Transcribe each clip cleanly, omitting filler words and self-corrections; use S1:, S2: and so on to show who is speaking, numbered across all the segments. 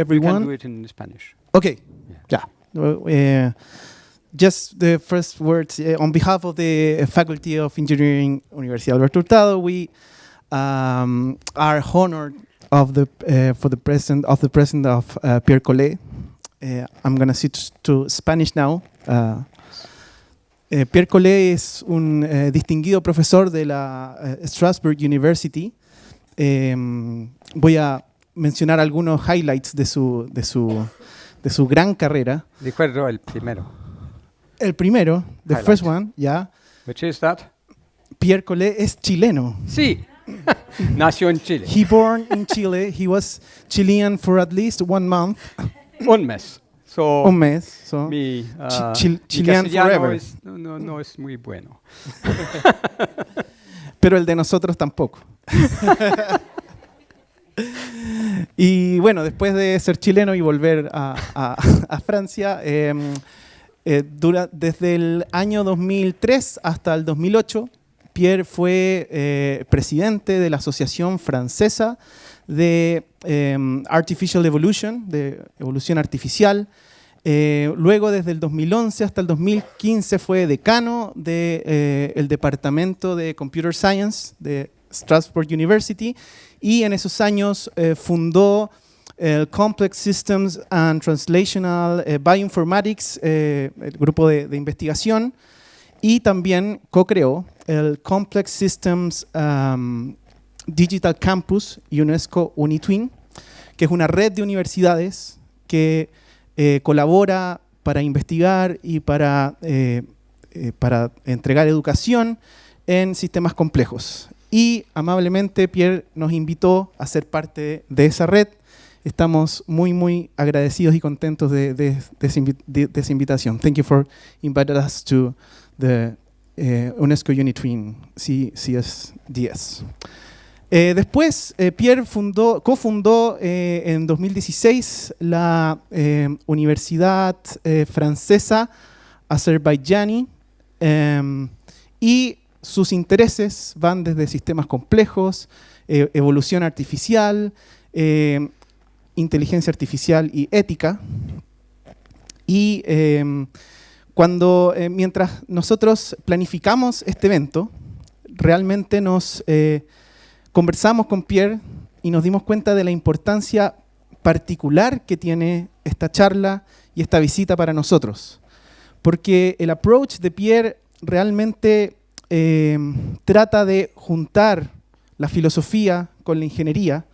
S1: everyone.
S2: You can do it in Spanish.
S1: Okay, yeah. Just the first words on behalf of the Faculty of Engineering, Universidad Alberto Hurtado. We are honored of the president of Pierre Collet. I'm going to switch to Spanish now. Pierre Collet es un distinguido profesor de la Strasbourg University. Voy a mencionar algunos highlights de su gran carrera.
S2: Recuerdo el primero.
S1: El primero, the
S2: Highlight.
S1: first one, yeah.
S2: Which is that?
S1: Pierre Collet es chileno.
S2: Sí. Nació en Chile.
S1: He born in Chile. He was Chilean for at least 1 month.
S2: Un mes. So
S1: Un mes. So
S2: mi,
S1: Chilean
S2: mi castellano
S1: forever.
S2: no es muy bueno.
S1: Pero el de nosotros tampoco. Y bueno, después de ser chileno y volver a Francia, desde el año 2003 hasta el 2008, Pierre fue presidente de la Asociación Francesa de Artificial Evolution, de evolución artificial. Luego, desde el 2011 hasta el 2015, fue decano del Departamento de Computer Science de Strasbourg University, y en esos años fundó el Complex Systems and Translational Bioinformatics, el grupo de investigación, y también co-creó el Complex Systems Digital Campus UNESCO Unitwin, que es una red de universidades que colabora para investigar y para entregar educación en sistemas complejos. Y amablemente Pierre nos invitó a ser parte de esa red. Estamos muy agradecidos y contentos de esa invitación. Thank you for inviting us to the UNESCO Unitwin CSDS. Después, Pierre cofundó en 2016 la Universidad Francesa Azerbaiyani, y sus intereses van desde sistemas complejos, evolución artificial, inteligencia artificial y ética. Y mientras nosotros planificamos este evento, realmente nos conversamos con Pierre y nos dimos cuenta de la importancia particular que tiene esta charla y esta visita para nosotros. Porque el approach de Pierre realmente trata de juntar la filosofía con la ingeniería,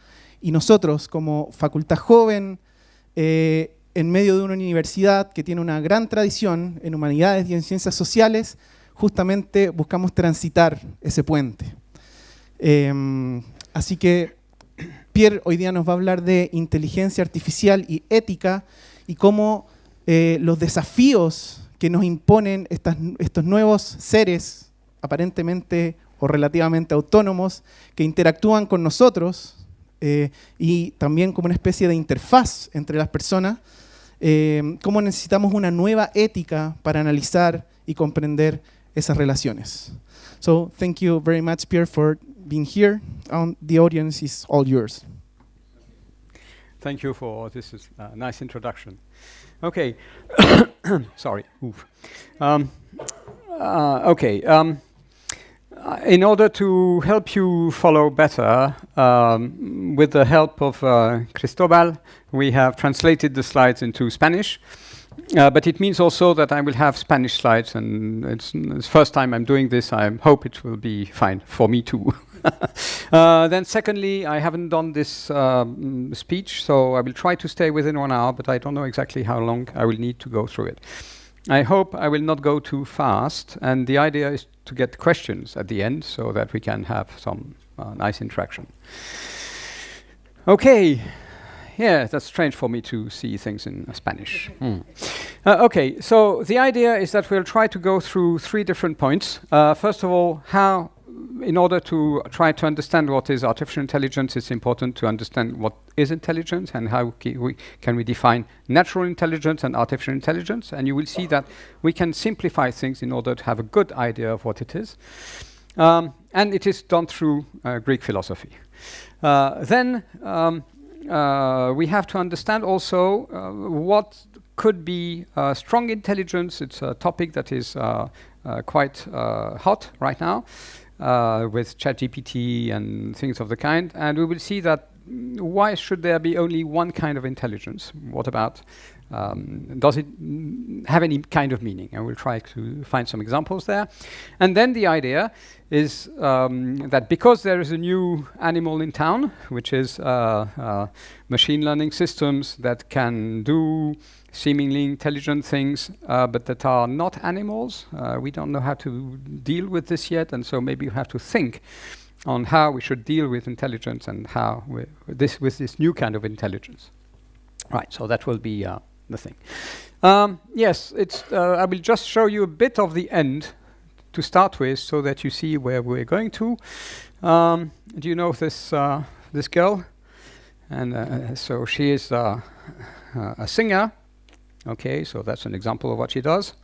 S1: y nosotros, como facultad joven, en medio de una universidad que tiene una gran tradición en humanidades y en ciencias sociales, justamente buscamos transitar ese puente. Así que Pierre hoy día nos va a hablar de inteligencia artificial y ética, y cómo los desafíos que nos imponen estos nuevos seres aparentemente o relativamente autónomos que interactúan con nosotros, y también como una especie de interfaz entre las personas, cómo necesitamos una nueva ética para analizar y comprender esas relaciones. So, thank you very much, Pierre, for being here. The audience is all yours.
S2: Thank you for this nice introduction. Okay. Sorry. Oof. Okay. In order to help you follow better, with the help of Cristobal, we have translated the slides into Spanish. But it means also that I will have Spanish slides, and it's the first time I'm doing this. I hope it will be fine for me too. Then secondly, I haven't done this speech, so I will try to stay within 1 hour, but I don't know exactly how long I will need to go through it. I hope I will not go too fast, and the idea is to get questions at the end so that we can have some nice interaction. Okay. Yeah, that's strange for me to see things in Spanish. Okay, so the idea is that we'll try to go through 3 different points. First of all, in order to try to understand what is artificial intelligence, it's important to understand what is intelligence and how can we define natural intelligence and artificial intelligence. And you will see that we can simplify things in order to have a good idea of what it is. And it is done through Greek philosophy. Then we have to understand also what could be strong intelligence. It's a topic that is quite hot right now with ChatGPT and things of the kind. And we will see that why should there be only one kind of intelligence? What about, does it have any kind of meaning? And we'll try to find some examples there. And then the idea is that because there is a new animal in town, which is machine learning systems that can do seemingly intelligent things, but that are not animals. We don't know how to deal with this yet, and so maybe you have to think on how we should deal with intelligence and how with this new kind of intelligence. Right, so that will be the thing. Yes, I will just show you a bit of the end to start with, so that you see where we're going to. Do you know this girl? And so she is a singer. Okay, so that's an example of what she does.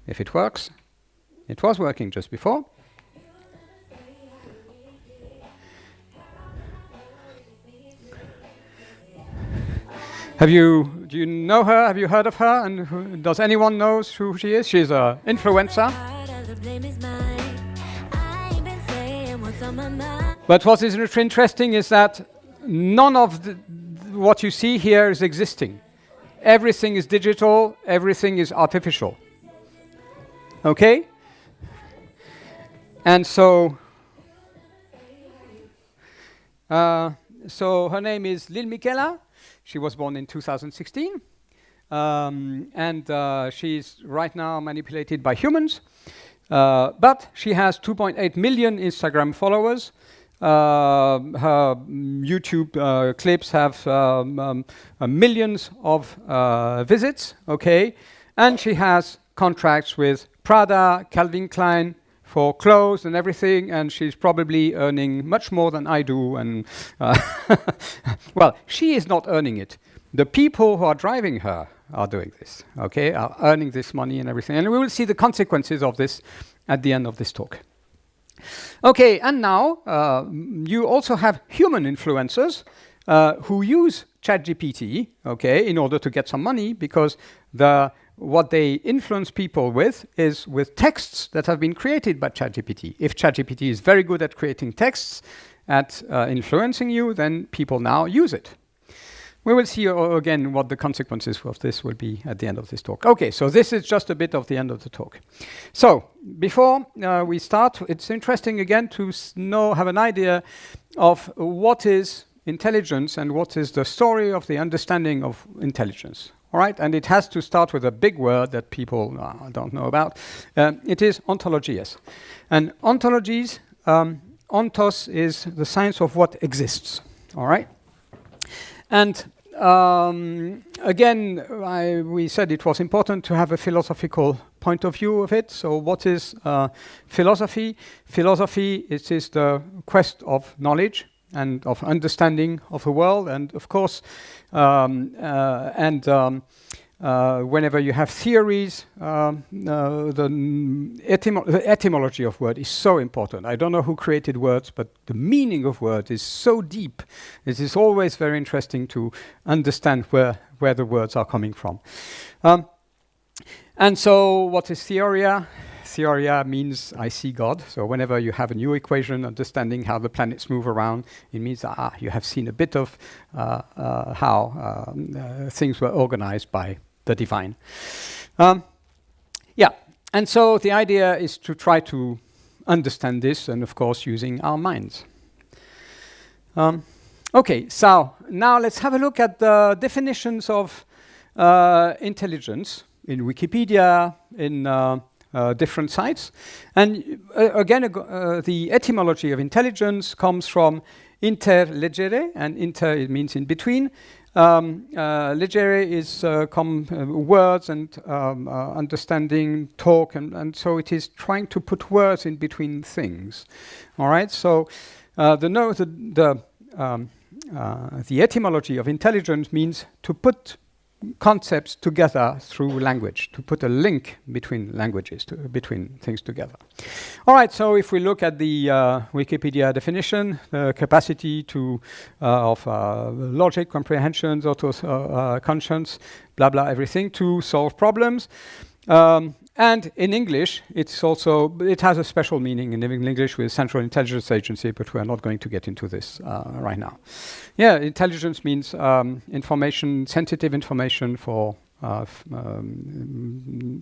S2: If it works. It was working just before. Do you know her? Have you heard of her? And does anyone know who she is? She's an influencer. But what is interesting is that none of what you see here is existing. Everything is digital, everything is artificial. Okay? And so her name is Lil Michaela. She was born in 2016. And she's right now manipulated by humans. But she has 2.8 million Instagram followers. Her YouTube clips have millions of visits, okay? And she has contracts with Prada, Calvin Klein for clothes and everything, and she's probably earning much more than I do. And well, she is not earning it. The people who are driving her are doing this, okay? Are earning this money and everything. And we will see the consequences of this at the end of this talk. Okay, and now you also have human influencers who use ChatGPT, okay, in order to get some money, because what they influence people with is with texts that have been created by ChatGPT. If ChatGPT is very good at creating texts, at influencing you, then people now use it. We will see again what the consequences of this will be at the end of this talk. Okay, so this is just a bit of the end of the talk. So before we start, it's interesting again to have an idea of what is intelligence and what is the story of the understanding of intelligence. All right, and it has to start with a big word that people don't know about. It is ontologies. And ontologies, ontos is the science of what exists. All right. And again, we said it was important to have a philosophical point of view of it. So what is philosophy? Philosophy is the quest of knowledge and of understanding of the world. And of course, whenever you have theories, the etymology of word is so important. I don't know who created words, but the meaning of word is so deep. It is always very interesting to understand where the words are coming from. And so what is theoria? Theoria means I see God. So whenever you have a new equation understanding how the planets move around, it means you have seen a bit of how things were organized by the divine. Yeah, and so the idea is to try to understand this, and of course using our minds. Okay, so now let's have a look at the definitions of intelligence in Wikipedia, in different sites. And again, the etymology of intelligence comes from interlegere, and inter it means in between. Legere is words and understanding, talk, and so it is trying to put words in between things. All right. So the etymology of intelligence means to put concepts together through language, to put a link between languages, between things together. All right, so if we look at the Wikipedia definition, the capacity of logic, comprehensions, conscience, blah, blah, everything, to solve problems. And in English, it has a special meaning in English with Central Intelligence Agency, but we are not going to get into this right now. Yeah, intelligence means information, sensitive information for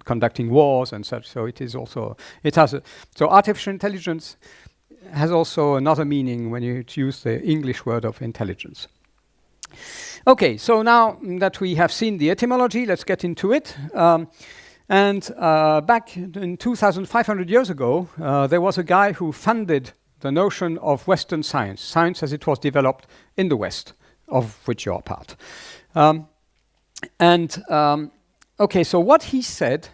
S2: conducting wars and such. So it is also, so artificial intelligence has also another meaning when you use the English word of intelligence. Okay, so now that we have seen the etymology, let's get into it. And back in 2,500 years ago, there was a guy who funded the notion of Western science as it was developed in the West, of which you are part. Okay, so what he said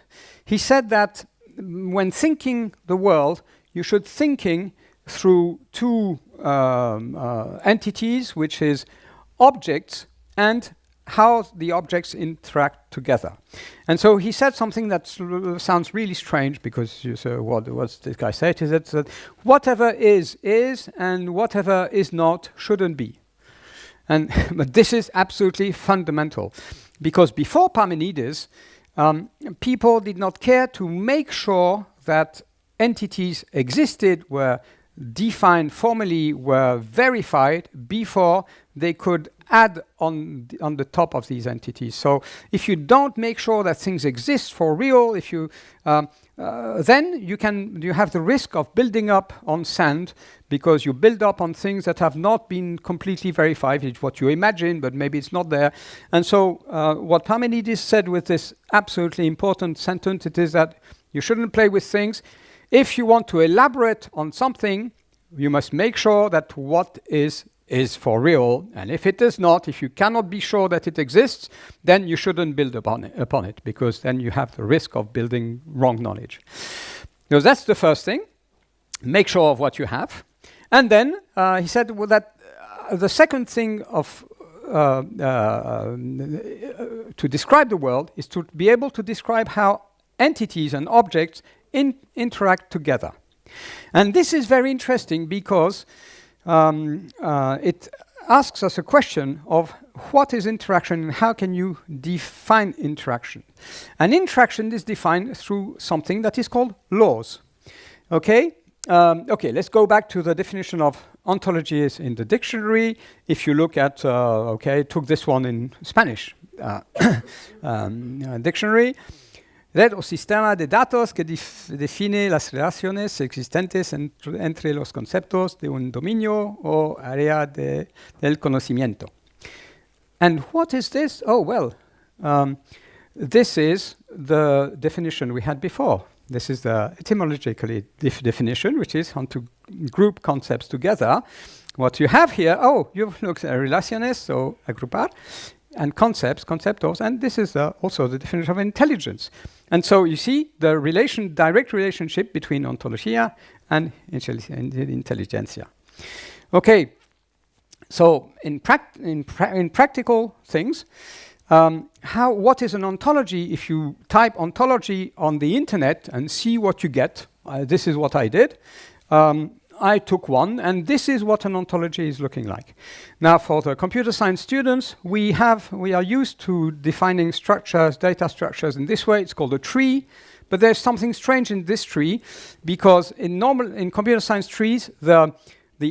S2: that when thinking the world, you should thinking through two entities, which is objects and how the objects interact together. And so he said something that sounds really strange, because you say, what's this guy said? He said that whatever is, and whatever is not, shouldn't be. And but this is absolutely fundamental, because before Parmenides, people did not care to make sure that entities existed, were defined formally, were verified before they could add on the top of these entities. So if you don't make sure that things exist for real, if you then you have the risk of building up on sand, because you build up on things that have not been completely verified. It's what you imagine, but maybe it's not there. And so what Parmenides said with this absolutely important sentence, it is that you shouldn't play with things. If you want to elaborate on something, you must make sure that what is for real, and if it is not, if you cannot be sure that it exists, then you shouldn't build upon it, because then you have the risk of building wrong knowledge. So that's the first thing. Make sure of what you have. And then he said that the second thing to describe the world is to be able to describe how entities and objects interact together. And this is very interesting, because it asks us a question of what is interaction and how can you define interaction. And interaction is defined through something that is called laws. Okay? Okay, let's go back to the definition of ontologies in the dictionary. If you look at, took this one in Spanish dictionary. Red o sistema de datos que define las relaciones existentes entre los conceptos de un dominio o área del conocimiento. And what is this? Oh, well, this is the definition we had before. This is the etymologically definition, which is how to group concepts together. What you have here, you've looked at relaciones, so agrupar, and concepts, conceptos, and this is also the definition of intelligence. And so you see the direct relationship between ontologia and intelligencia. Okay, so in practical things, what is an ontology? If you type ontology on the internet and see what you get, this is what I did. I took one, and this is what an ontology is looking like. Now, for the computer science students, we are used to defining structures, data structures in this way. It's called a tree, but there's something strange in this tree, because in computer science trees, the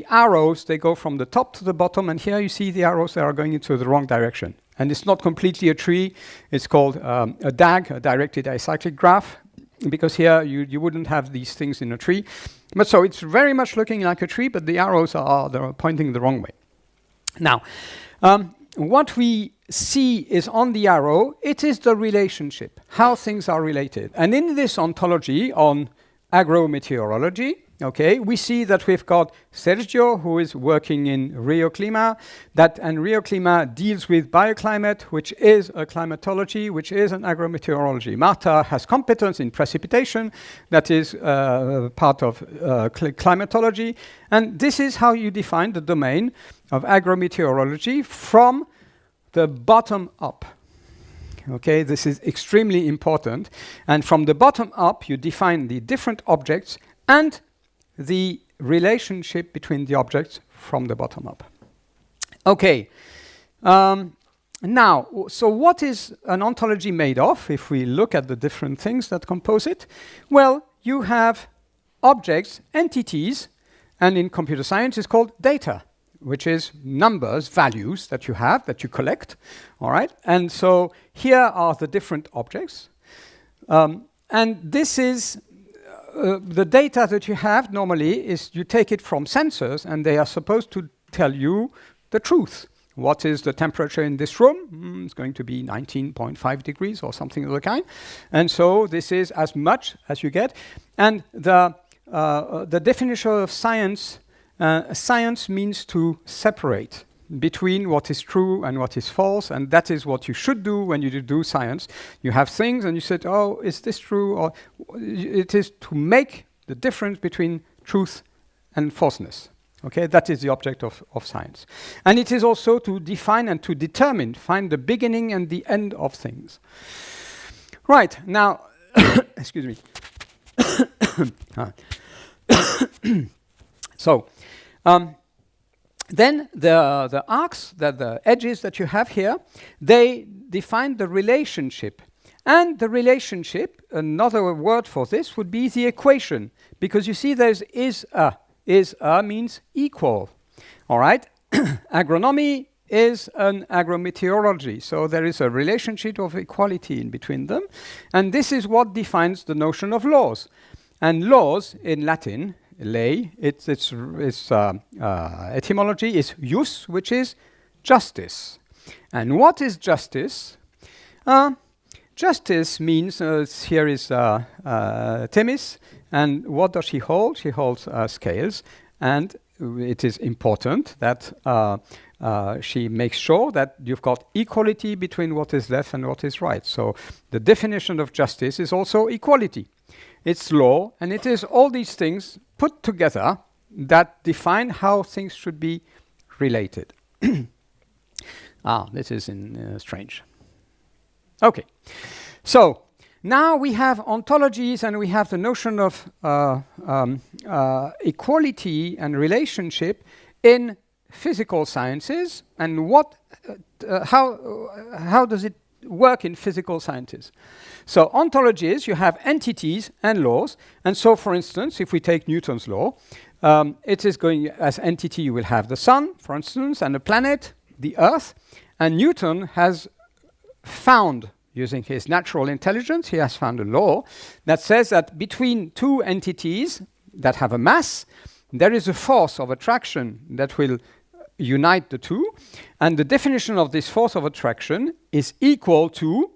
S2: arrows, they go from the top to the bottom, and here you see the arrows that are going into the wrong direction. And it's not completely a tree. It's called a DAG, a directed acyclic graph, because here you wouldn't have these things in a tree. But so it's very much looking like a tree, but the arrows they're pointing the wrong way. Now, what we see is on the arrow, it is the relationship, how things are related. And in this ontology on agrometeorology, okay, we see that we've got Sergio, who is working in Rio Clima, and Rio Clima deals with bioclimate, which is a climatology, which is an agrometeorology. Marta has competence in precipitation, that is part of climatology, and this is how you define the domain of agrometeorology from the bottom up. Okay, this is extremely important. And from the bottom up, you define the different objects and the relationship between the objects from the bottom up. Okay. Now, so what is an ontology made of, if we look at the different things that compose it? Well, you have objects, entities, and in computer science it's called data, which is numbers, values that you have, that you collect, all right? And so here are the different objects. And this is the data that you have normally is you take it from sensors, and they are supposed to tell you the truth. What is the temperature in this room? It's going to be 19.5 degrees or something of the kind. And so this is as much as you get. And the definition of science, science means to separate between what is true and what is false, and that is what you should do when you do science. You have things and you said, oh, is this true? Or it is to make the difference between truth and falseness. Okay, that is the object of science. And it is also to define and to determine, find the beginning and the end of things. Right, now, excuse me. So, then the arcs, the edges that you have here, they define the relationship. And the relationship, another word for this would be the equation. Because you see there's is a. Is a means equal, all right? Agronomy is an agrometeorology, so there is a relationship of equality in between them, and this is what defines the notion of laws. And laws in Latin, lei, its etymology is jus, which is justice. And what is justice? Justice means, here is Themis, and what does she hold? She holds scales, and it is important that she makes sure that you've got equality between what is left and what is right. So the definition of justice is also equality. It's law, and it is all these things put together that define how things should be related. This is strange. Okay, so now we have ontologies and we have the notion of equality and relationship in physical sciences, and what, how does it work in physical sciences? So ontologies, you have entities and laws, and so for instance, if we take Newton's law, it is going as entity, you will have the sun, for instance, and a planet, the Earth, and Newton has found, using his natural intelligence, he has found a law that says that between two entities that have a mass, there is a force of attraction that will unite the two, and the definition of this force of attraction is equal to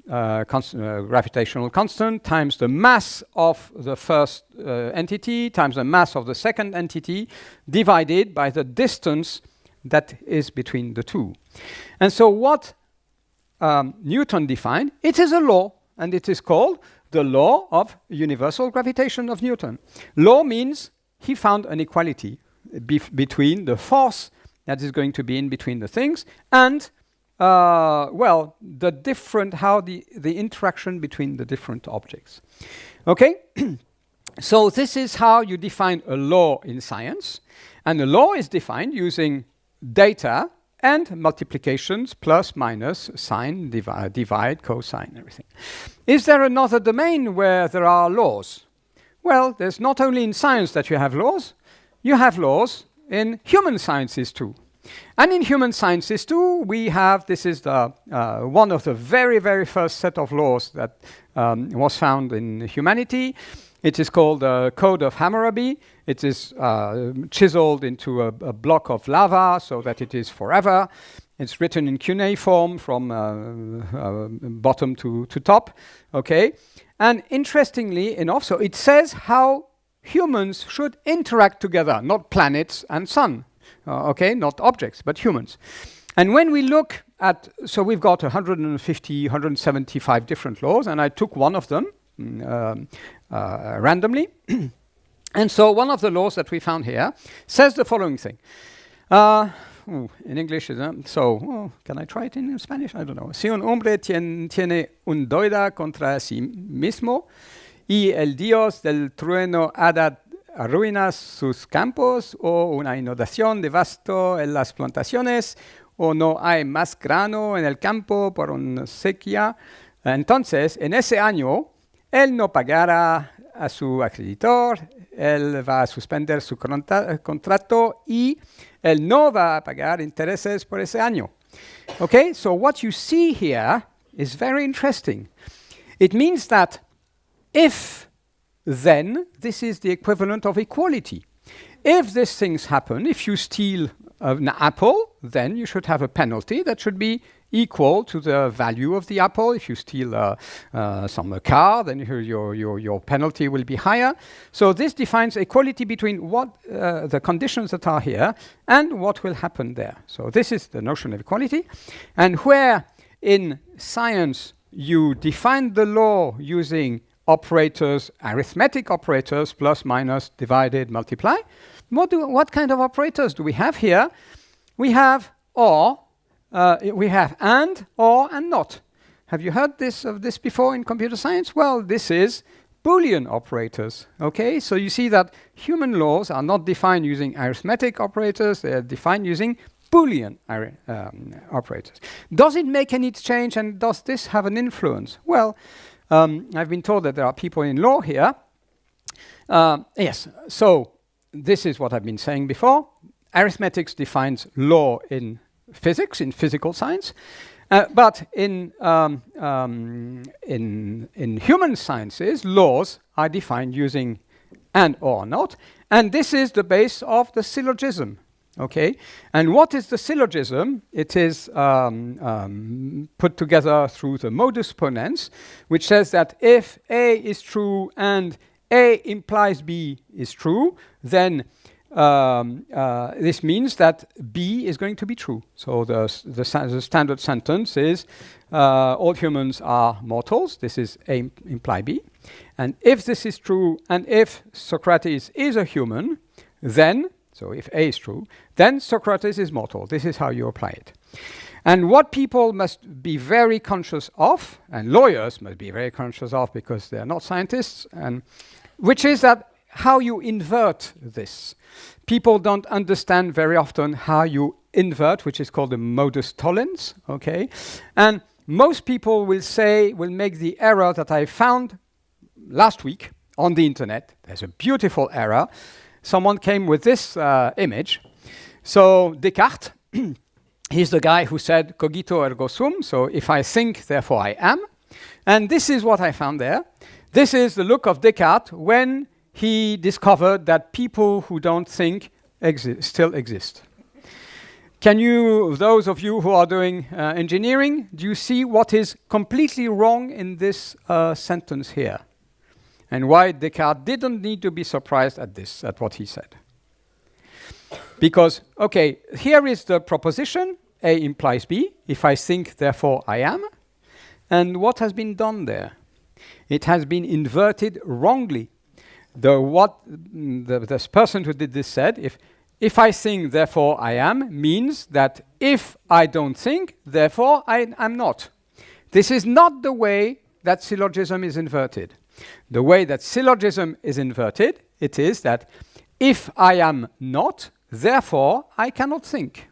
S2: gravitational constant times the mass of the first entity times the mass of the second entity divided by the distance that is between the two. And so what Newton defined, it is a law, and it is called the law of universal gravitation of Newton. Law means he found an equality between the force that is going to be in between the things and well, the different, how the interaction between the different objects. Okay? So this is how you define a law in science, and a law is defined using data and multiplications, plus, minus, sine, divide, cosine, everything. Is there another domain where there are laws? Well, there's not only in science that you have laws in human sciences too. And in human sciences too, we have, this is the one of the very, very first set of laws that was found in humanity. It is called the Code of Hammurabi. It is chiseled into a block of lava so that it is forever. It's written in cuneiform from bottom to top, okay? And interestingly enough, so it says how humans should interact together, not planets and sun. Okay, not objects, but humans. And when we look at, so we've got 150, 175 different laws, and I took one of them randomly. And so one of the laws that we found here says the following thing. in English, can I try it in Spanish? I don't know. Si un hombre tiene un deuda contra sí mismo y el dios del trueno arruina sus campos o una inundación devastó en las plantaciones o no hay más grano en el campo por una sequía, entonces en ese año él no pagará a su acreditor, él va a suspender su contrato y él no va a pagar intereses por ese año. Okay, so what you see here is very interesting. It means that if, then, this is the equivalent of equality. If these things happen, if you steal an apple, then you should have a penalty that should be equal to the value of the apple. If you steal a car, then your penalty will be higher. So this defines equality between what the conditions that are here and what will happen there. So this is the notion of equality. And where in science you define the law using operators, arithmetic operators, plus, minus, divided, multiply, what kind of operators do we have here? We have or, we have and, or, and not. Have you heard of this before in computer science? Well, this is Boolean operators. Okay, so you see that human laws are not defined using arithmetic operators, they are defined using Boolean operators. Does it make any change, and does this have an influence? Well, I've been told that there are people in law here. Yes, so this is what I've been saying before. Arithmetics defines law in physics, in physical science, but in human sciences, laws are defined using and or not, and this is the base of the syllogism. Okay, and what is the syllogism? It is put together through the modus ponens, which says that if A is true and A implies B is true, then this means that B is going to be true. So the standard sentence is all humans are mortals. This is A imply B. And if this is true and if Socrates is a human, then, so if A is true, then Socrates is mortal. This is how you apply it. And what people must be very conscious of, and lawyers must be very conscious of because they're not scientists, and which is that how you invert this. People don't understand very often how you invert, which is called the modus tollens, okay? And most people will make the error that I found last week on the internet. There's a beautiful error. Someone came with this image. So Descartes, he's the guy who said cogito ergo sum, so if I think, therefore I am. And this is what I found there. This is the look of Descartes when he discovered that people who don't think still exist. Can you, those of you who are doing engineering, do you see what is completely wrong in this sentence here? And why Descartes didn't need to be surprised at what he said. Because, okay, here is the proposition, A implies B. If I think, therefore I am. And what has been done there? It has been inverted wrongly. This person who did this said, if I think, therefore I am, means that if I don't think, therefore I am not. This is not the way that syllogism is inverted. The way that syllogism is inverted, it is that if I am not, therefore I cannot think.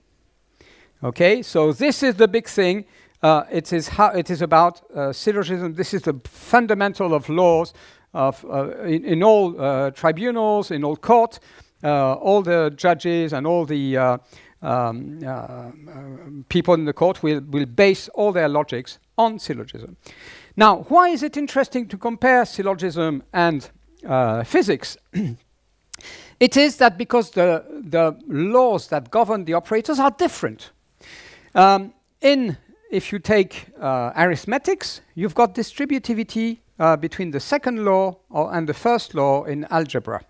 S2: Okay, so this is the big thing. It is about syllogism. This is the fundamental of laws in all tribunals, in all court. All the judges and all the people in the court will base all their logics on syllogism. Now, why is it interesting to compare syllogism and physics? It is that because the laws that govern the operators are different. If you take arithmetics, you've got distributivity between the second law and the first law in algebra.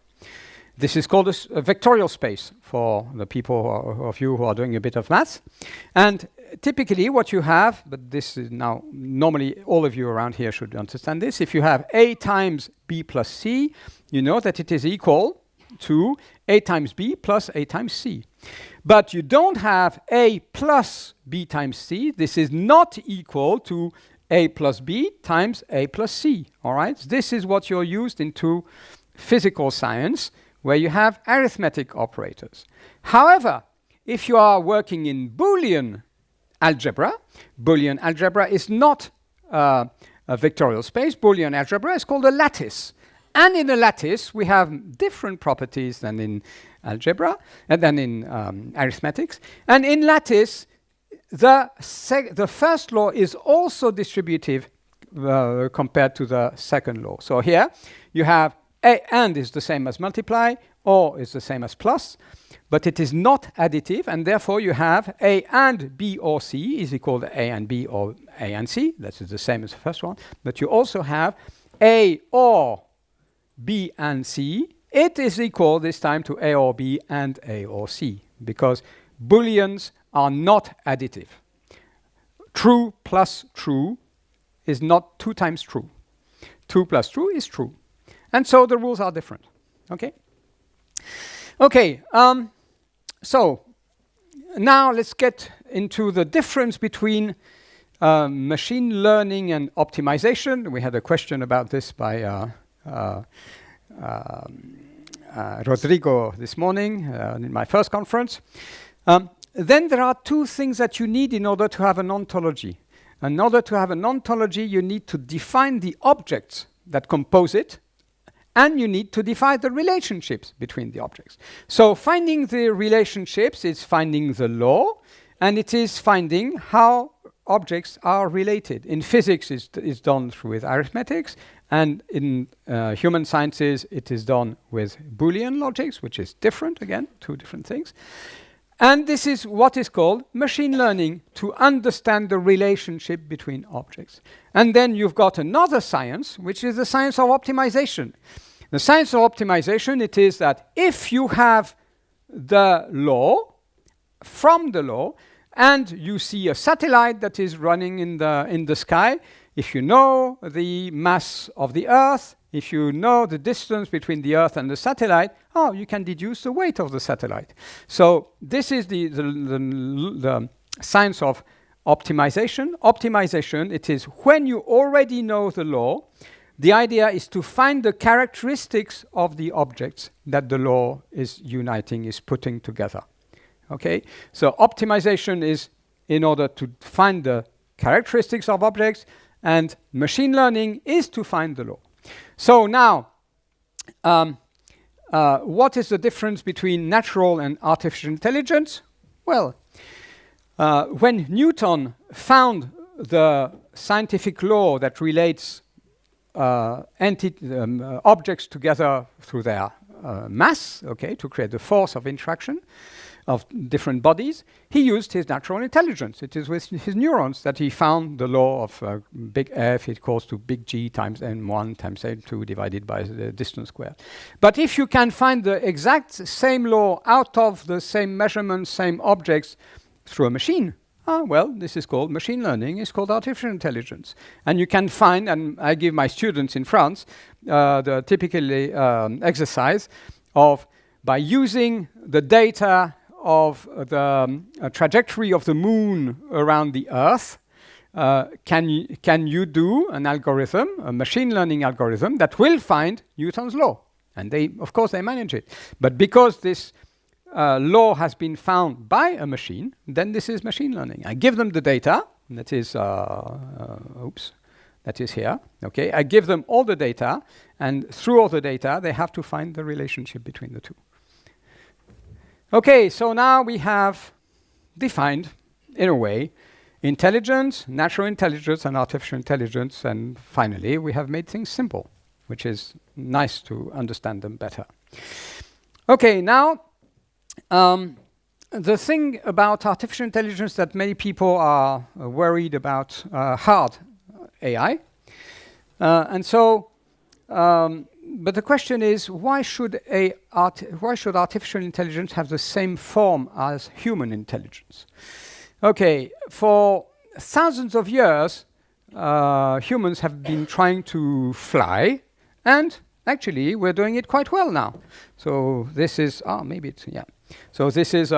S2: This is called a vectorial space for the people of you who are doing a bit of maths. And typically what you have, but this is now, normally all of you around here should understand this. If you have A times B plus C, you know that it is equal to A times B plus A times C. But you don't have A plus B times C. This is not equal to A plus B times A plus C, all right? This is what you're used into physical science, where you have arithmetic operators. However, if you are working in Boolean algebra is not a vectorial space. Boolean algebra is called a lattice. And in a lattice, we have different properties than in algebra, and than in arithmetics. And in lattice, the first law is also distributive compared to the second law. So here, you have A and is the same as multiply, or is the same as plus, but it is not additive, and therefore you have A and B or C is equal to A and B or A and C. That is the same as the first one. But you also have A or B and C. It is equal this time to A or B and A or C, because Booleans are not additive. True plus true is not 2 times true. 2 plus true is true. And so the rules are different. Okay? Okay, so now let's get into the difference between machine learning and optimization. We had a question about this by Rodrigo this morning in my first conference. Then there are 2 things that you need in order to have an ontology. In order to have an ontology, you need to define the objects that compose it, and you need to define the relationships between the objects. So finding the relationships is finding the law, and it is finding how objects are related. In physics, it's done with arithmetics, and in human sciences, it is done with Boolean logics, which is different, again, 2 different things. And this is what is called machine learning, to understand the relationship between objects. And then you've got another science, which is the science of optimization. The science of optimization, it is that if you have the law, from the law, and you see a satellite that is running in the sky, if you know the mass of the Earth, if you know the distance between the Earth and the satellite, you can deduce the weight of the satellite. So this is the science of optimization. Optimization, it is when you already know the law, the idea is to find the characteristics of the objects that the law is uniting, is putting together. Okay? So optimization is in order to find the characteristics of objects, and machine learning is to find the law. So now, what is the difference between natural and artificial intelligence? Well, when Newton found the scientific law that relates objects together through their mass, okay, to create the force of interaction of different bodies, he used his natural intelligence. It is with his neurons that he found the law of big F equals to big G times N1 times N2 divided by the distance squared. But if you can find the exact same law out of the same measurements, same objects through a machine, well, this is called machine learning, it's called artificial intelligence. And you can find, and I give my students in France the typical exercise of, by using the data of the trajectory of the moon around the Earth, can you do an algorithm, a machine learning algorithm, that will find Newton's law? And they, of course, they manage it. But because this law has been found by a machine, then this is machine learning. I give them the data, that is, that is here, okay? I give them all the data, and through all the data, they have to find the relationship between the two. Okay, so now we have defined, in a way, intelligence, natural intelligence, and artificial intelligence, and finally, we have made things simple, which is nice to understand them better. Okay, now, the thing about artificial intelligence that many people are worried about hard AI. But the question is, why should artificial intelligence have the same form as human intelligence? Okay, for thousands of years, humans have been trying to fly, and actually, we're doing it quite well now. So this is, maybe it's, yeah. So this is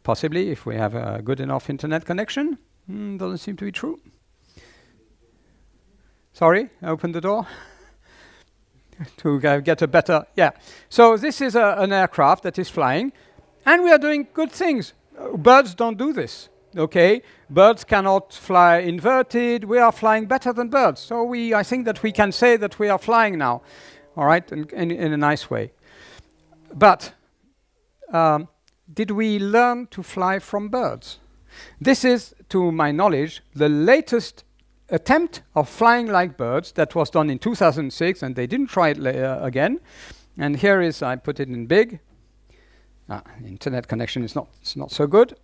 S2: possibly, if we have a good enough internet connection. Doesn't seem to be true. Sorry, I opened the door. To get a better, yeah. So this is an aircraft that is flying, and we are doing good things. Birds don't do this, okay? Birds cannot fly inverted. We are flying better than birds. So I think that we can say that we are flying now, all right, in a nice way. But did we learn to fly from birds? This is, to my knowledge, the latest attempt of flying like birds that was done in 2006, and they didn't try it again. And here is, I put it in big. Internet connection is not so good.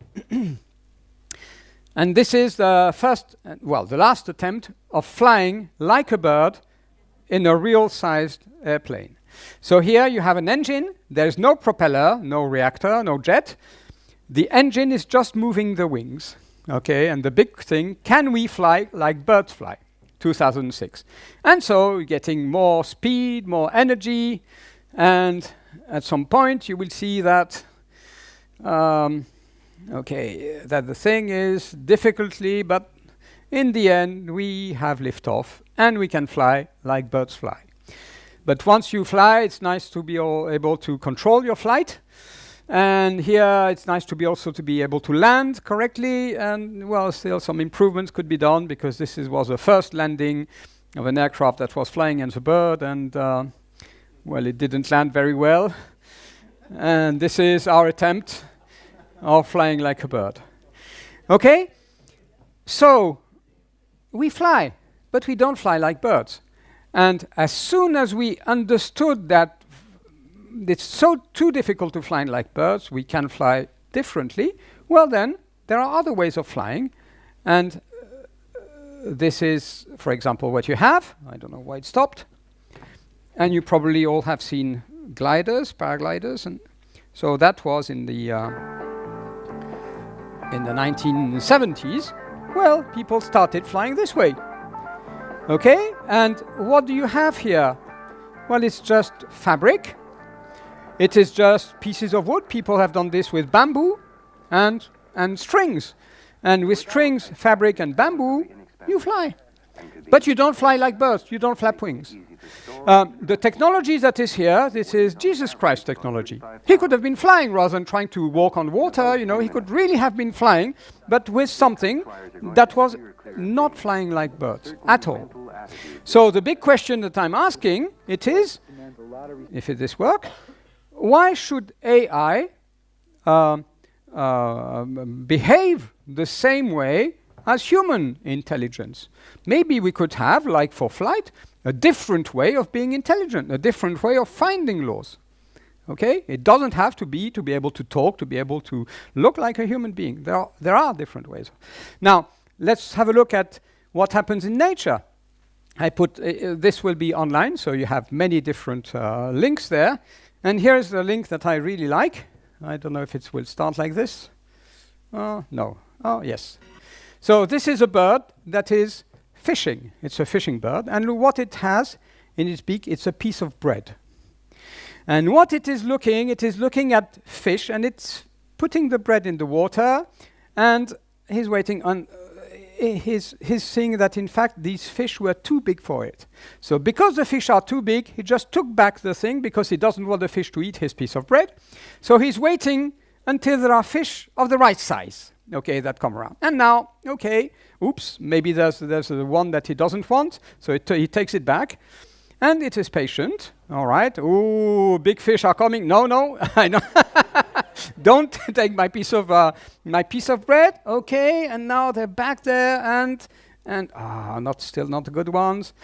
S2: And this is the first, the last attempt of flying like a bird in a real-sized airplane. So here you have an engine. There's no propeller, no reactor, no jet. The engine is just moving the wings. Okay, and the big thing, can we fly like birds fly? 2006. And so getting more speed, more energy, and at some point you will see that, that the thing is difficultly, but in the end we have liftoff and we can fly like birds fly. But once you fly, it's nice to be able to control your flight. And here it's nice to be also to be able to land correctly, and well, still some improvements could be done, because this was the first landing of an aircraft that was flying as a bird, and well, it didn't land very well. And this is our attempt of flying like a bird. Okay? So we fly, but we don't fly like birds. And as soon as we understood that it's too difficult to fly like birds, we can fly differently, well then, there are other ways of flying. And this is, for example, what you have. I don't know why it stopped. And you probably all have seen gliders, paragliders. And so that was in the 1970s. Well, people started flying this way. Okay, and what do you have here? Well, it's just fabric. It is just pieces of wood. People have done this with bamboo and strings. And with strings, fabric, and bamboo, you fly. But you don't fly like birds. You don't flap wings. The technology that is here, this is Jesus Christ technology. He could have been flying rather than trying to walk on water. You know, he could really have been flying, but with something that was not flying like birds at all. So the big question that I'm asking, it is, if this works, why should AI behave the same way as human intelligence? Maybe we could have, like for flight, a different way of being intelligent, a different way of finding laws. Okay? It doesn't have to be able to talk, to be able to look like a human being. There are different ways. Now, let's have a look at what happens in nature. I put, this will be online, so you have many different links there. And here's the link that I really like. I don't know if it will start like this. No. Oh, yes. So this is a bird that is fishing. It's a fishing bird. And what it has in its beak, it's a piece of bread. And what it is looking at fish, and it's putting the bread in the water, and he's waiting on, he's seeing that in fact these fish were too big for it. So because the fish are too big, he just took back the thing because he doesn't want the fish to eat his piece of bread. So he's waiting until there are fish of the right size, okay, that come around. And now, okay, oops, maybe there's the one that he doesn't want, so he takes it back. And it is patient, all right. Ooh, big fish are coming. No, I know. Don't take my piece of bread. Okay, and now they're back there, and still not the good ones.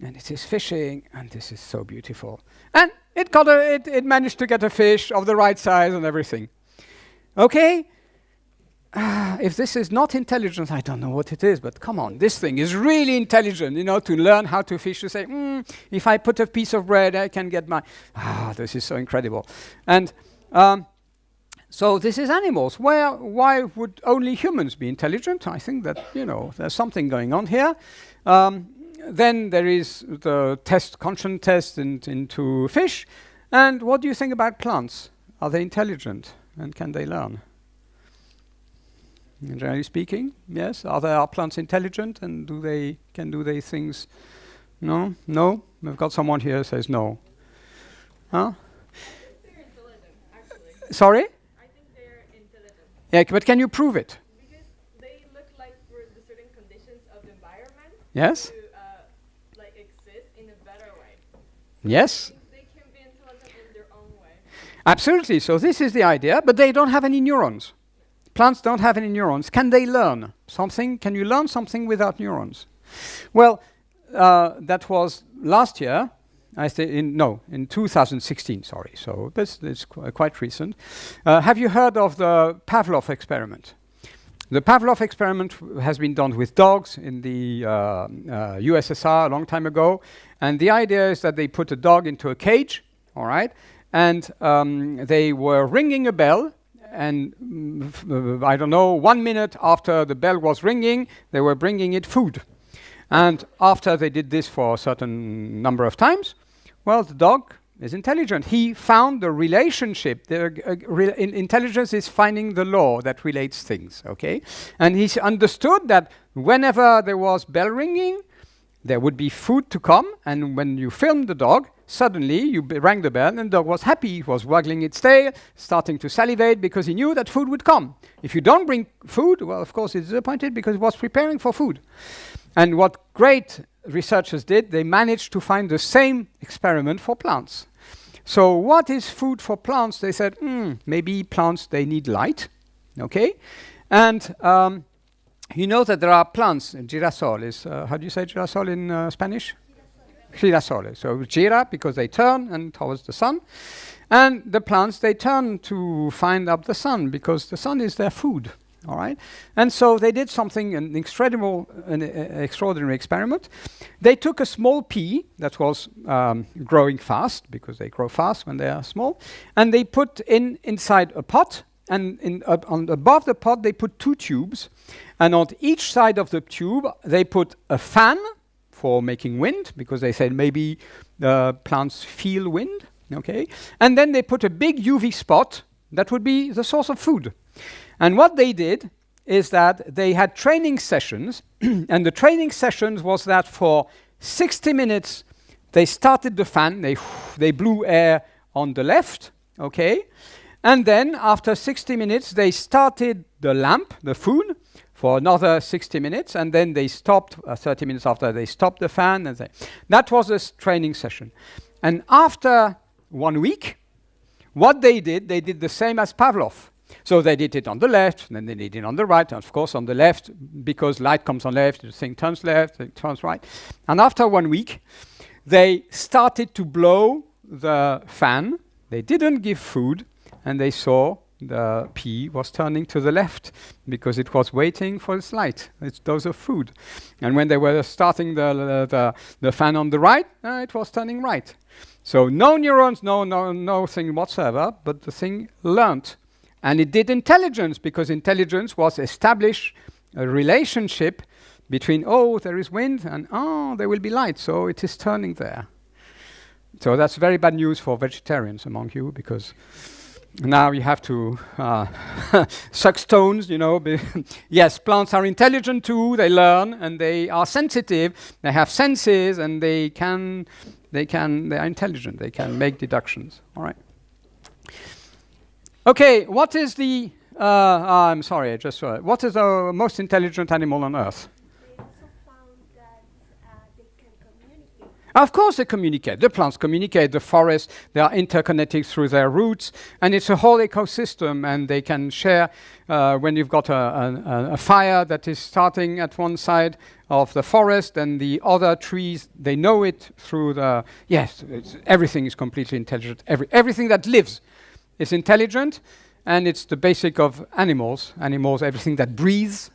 S2: And it is fishing, and this is so beautiful. And it managed to get a fish of the right size and everything. Okay. If this is not intelligence, I don't know what it is, but come on, this thing is really intelligent, you know, to learn how to fish, to say, if I put a piece of bread, I can get my, this is so incredible. And so this is animals. Why would only humans be intelligent? I think that, you know, there's something going on here. then there is the conscience test into fish. And what do you think about plants? Are they intelligent and can they learn? Generally speaking, yes. Are plants intelligent and can do they things? No? No? We've got someone here who says no. Huh?
S3: They're intelligent, actually.
S2: Sorry?
S3: I think they're intelligent.
S2: Yeah, but can you prove it?
S3: Because they look like for the certain conditions of the environment
S2: Yes?
S3: to like exist in a better way.
S2: Yes?
S3: They can be intelligent in their own way.
S2: Absolutely. So this is the idea, but they don't have any neurons. Plants don't have any neurons. Can they learn something? Can you learn something without neurons? Well, that was last year. In 2016, sorry. So this is quite recent. Have you heard of the Pavlov experiment? The Pavlov experiment has been done with dogs in the USSR a long time ago. And the idea is that they put a dog into a cage, all right? And they were ringing a bell. And I don't know, 1 minute after the bell was ringing, they were bringing it food. And after they did this for a certain number of times, well, the dog is intelligent. He found the relationship. Intelligence is finding the law that relates things, okay? And he understood that whenever there was bell ringing, there would be food to come. And when you filmed the dog, suddenly you rang the bell and the dog was happy. He was waggling its tail, starting to salivate because he knew that food would come. If you don't bring food, well, of course, it's disappointed because it was preparing for food. And what great researchers did, they managed to find the same experiment for plants. So what is food for plants? They said, maybe plants, they need light, okay? And you know that there are plants, girasol is, how do you say girasol in Spanish? Girasol. So gira, because they turn and towards the sun. And the plants, they turn to find up the sun, because the sun is their food, all right? And so they did something, an extraordinary experiment. They took a small pea that was growing fast, because they grow fast when they are small, and they put inside a pot, and above the pot they put 2 tubes, and on each side of the tube they put a fan for making wind, because they said maybe plants feel wind, okay? And then they put a big UV spot that would be the source of food. And what they did is that they had training sessions, and the training sessions was that for 60 minutes they started the fan, they blew air on the left, okay? And then after 60 minutes they started the lamp, the food, for another 60 minutes, and then they stopped, 30 minutes after they stopped the fan. And that was a training session. And after 1 week, what they did the same as Pavlov. So they did it on the left, and then they did it on the right, and of course on the left, because light comes on left, the thing turns left, it turns right. And after 1 week, they started to blow the fan. They didn't give food, and they saw the pea was turning to the left because it was waiting for its light, its dose of food. And when they were starting the fan on the right, it was turning right. So no neurons, no thing whatsoever, but the thing learnt. And it did intelligence, because intelligence was establish a relationship between, oh, there is wind, and oh, there will be light, so it is turning there. So that's very bad news for vegetarians among you, because now you have to suck stones, you know. Yes, plants are intelligent too, they learn, and they are sensitive, they have senses, and they are intelligent, they can make deductions, all right. Okay, what is the, I'm sorry, I just saw it. What is the most intelligent animal on Earth?
S4: They also found that they can communicate.
S2: Of course they communicate. The plants communicate, the forests, they are interconnected through their roots, and it's a whole ecosystem, and they can share when you've got a fire that is starting at one side of the forest, and the other trees, they know it through the, yes, everything is completely intelligent. Everything that lives is intelligent, and it's the basic of animals. Animals, everything that breathes.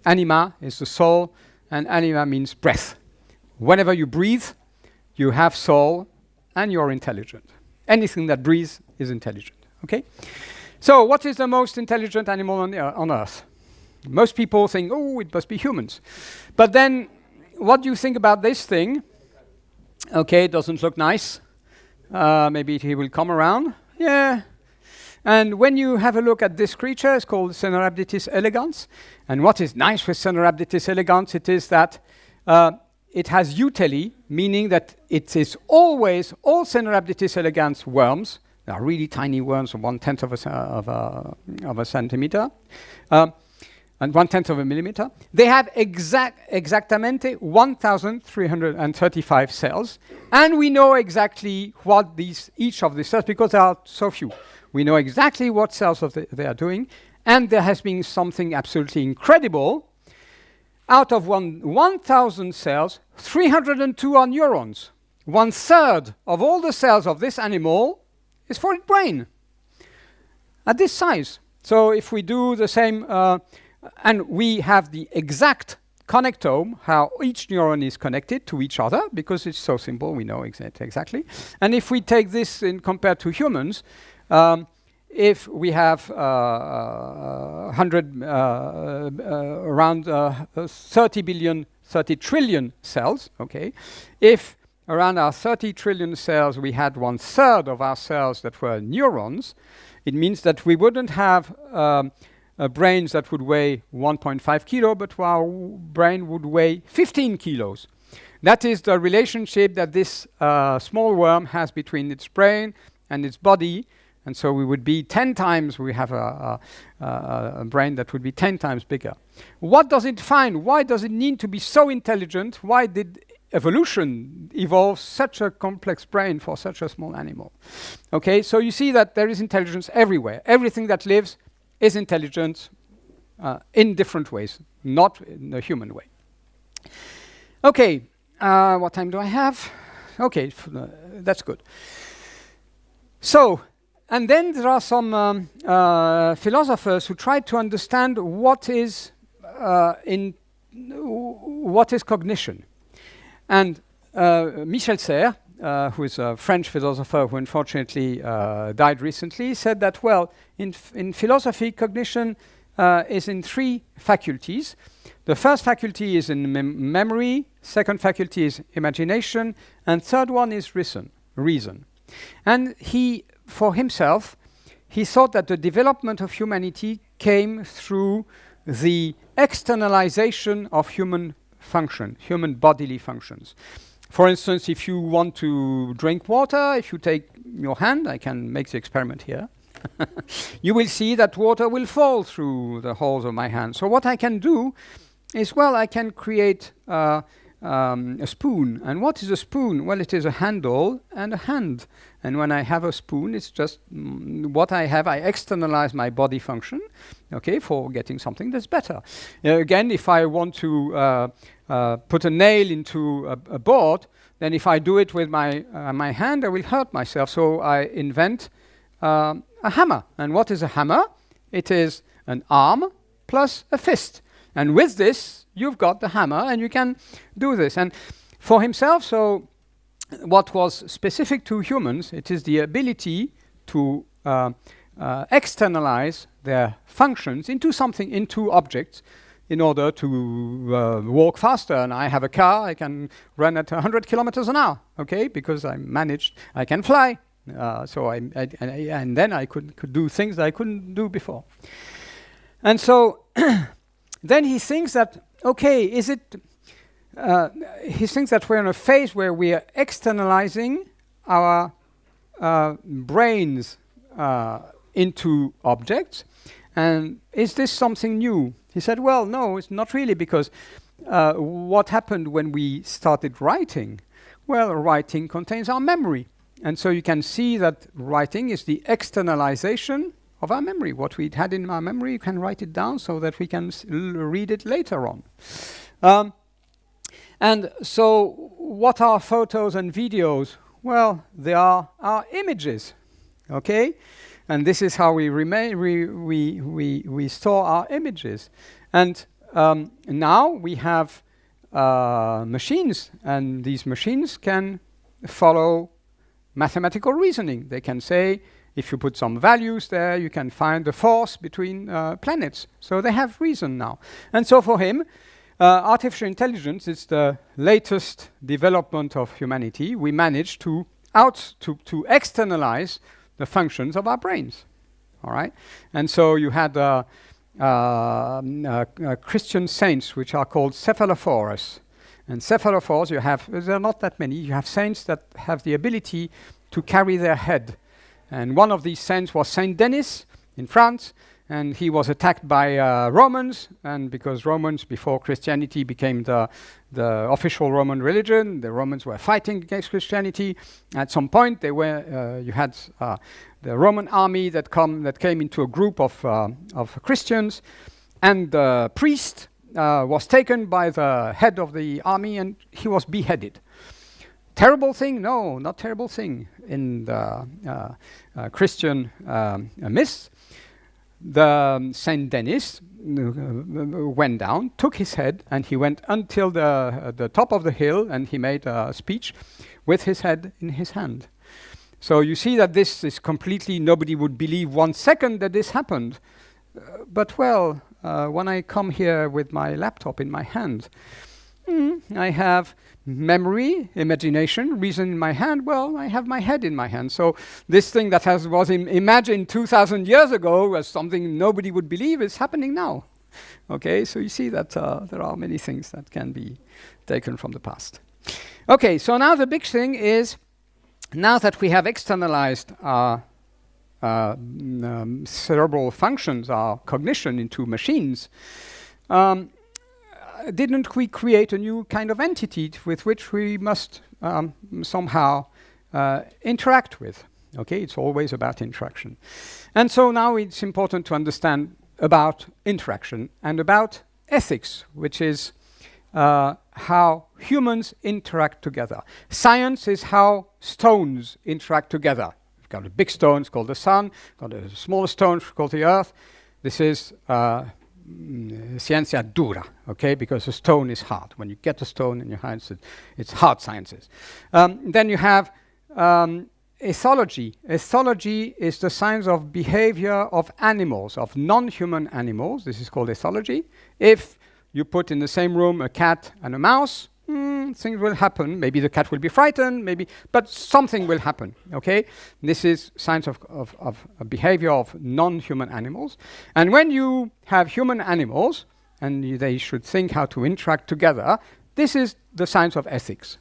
S2: Anima is the soul, and anima means breath. Whenever you breathe, you have soul, and you're intelligent. Anything that breathes is intelligent, okay? So what is the most intelligent animal on Earth? Most people think, oh, it must be humans. But then what do you think about this thing? Okay, it doesn't look nice. Maybe he will come around. Yeah. And when you have a look at this creature, it's called Cenorhabditis elegans. And what is nice with Cenorhabditis elegans, it is that it has utili, meaning that it is always all Cenorhabditis elegans worms. They are really tiny worms, 1/10 of a centimeter, and 1/10 of a millimeter. They have exactamente 1,335 cells, and we know exactly what each of these cells, because there are so few. We know exactly what cells they are doing, and there has been something absolutely incredible. Out of 1,000 cells, 302 are neurons. 1/3 of all the cells of this animal is for its brain at this size. So if we do the same, and we have the exact connectome, how each neuron is connected to each other, because it's so simple, we know exactly. And if we take this in compared to humans, if we have around 30 trillion cells, okay, if around our 30 trillion cells we had 1/3 of our cells that were neurons, it means that we wouldn't have brains that would weigh 1.5 kilo, but our brain would weigh 15 kilos. That is the relationship that this small worm has between its brain and its body. And so we would be 10 times, we have a brain that would be 10 times bigger. What does it find? Why does it need to be so intelligent? Why did evolution evolve such a complex brain for such a small animal? Okay, so you see that there is intelligence everywhere. Everything that lives is intelligent in different ways, not in a human way. Okay, what time do I have? Okay, that's good. So, and then there are some philosophers who try to understand what is cognition. And Michel Serres, who is a French philosopher who unfortunately died recently, said that, well, in philosophy, cognition is in 3 faculties. The first faculty is in memory, second faculty is imagination, and third one is reason. And for himself, he thought that the development of humanity came through the externalization of human bodily functions. For instance, if you want to drink water, if you take your hand, I can make the experiment here, you will see that water will fall through the holes of my hand. So what I can do is, well, I can create a spoon. And what is a spoon? Well, it is a handle and a hand. And when I have a spoon, it's just what I have. I externalize my body function, okay, for getting something that's better. Again, if I want to put a nail into a board, then if I do it with my hand, I will hurt myself. So I invent a hammer. And what is a hammer? It is an arm plus a fist. And with this, you've got the hammer, and you can do this. And for himself, so what was specific to humans, it is the ability to externalize their functions into objects, in order to walk faster. And I have a car, I can run at 100 kilometers an hour, okay, because I can fly. And then I could do things that I couldn't do before. And so then he thinks that, okay, he thinks that we're in a phase where we are externalizing our brains into objects. And is this something new? He said, well, no, it's not really, because what happened when we started writing? Well, writing contains our memory. And so you can see that writing is the externalization of our memory. What we had in our memory, you can write it down so that we can read it later on. And so what are photos and videos? Well, they are our images, okay? And this is how we store our images. And now we have machines, and these machines can follow mathematical reasoning. They can say, if you put some values there, you can find the force between planets. So they have reason now. And so for him, artificial intelligence is the latest development of humanity. We managed to externalize the functions of our brains. All right, and so you had Christian saints which are called cephalophores, and cephalophores there are not that many. You have saints that have the ability to carry their head, and one of these saints was Saint Denis in France. And he was attacked by Romans, and because Romans, before Christianity became the official Roman religion, the Romans were fighting against Christianity. At some point, you had the Roman army that came into a group of Christians, and the priest was taken by the head of the army, and he was beheaded. Terrible thing? No, not terrible thing in the Christian myths. The Saint Denis went down, took his head, and he went until the top of the hill, and he made a speech with his head in his hand. So you see that this is completely, nobody would believe 1 second that this happened. But when I come here with my laptop in my hand, I have memory, imagination, reason in my hand. Well, I have my head in my hand. So this thing that was imagined 2,000 years ago as something nobody would believe is happening now. Okay, so you see that there are many things that can be taken from the past. Okay, so now the big thing is, now that we have externalized our cerebral functions, our cognition into machines, didn't we create a new kind of entity with which we must somehow interact with? Okay, it's always about interaction. And so now it's important to understand about interaction and about ethics, which is how humans interact together. Science is how stones interact together. We've got a big stone, it's called the sun, got a smaller stone called the earth. This is ciencia dura, okay, because a stone is hard. When you get a stone in your hands, it's hard sciences. Then you have ethology. Ethology is the science of behavior of animals, of non-human animals. This is called ethology. If you put in the same room a cat and a mouse, things will happen. Maybe the cat will be frightened, but something will happen, okay? This is science of behavior of non-human animals. And when you have human animals, and they should think how to interact together, this is the science of ethics.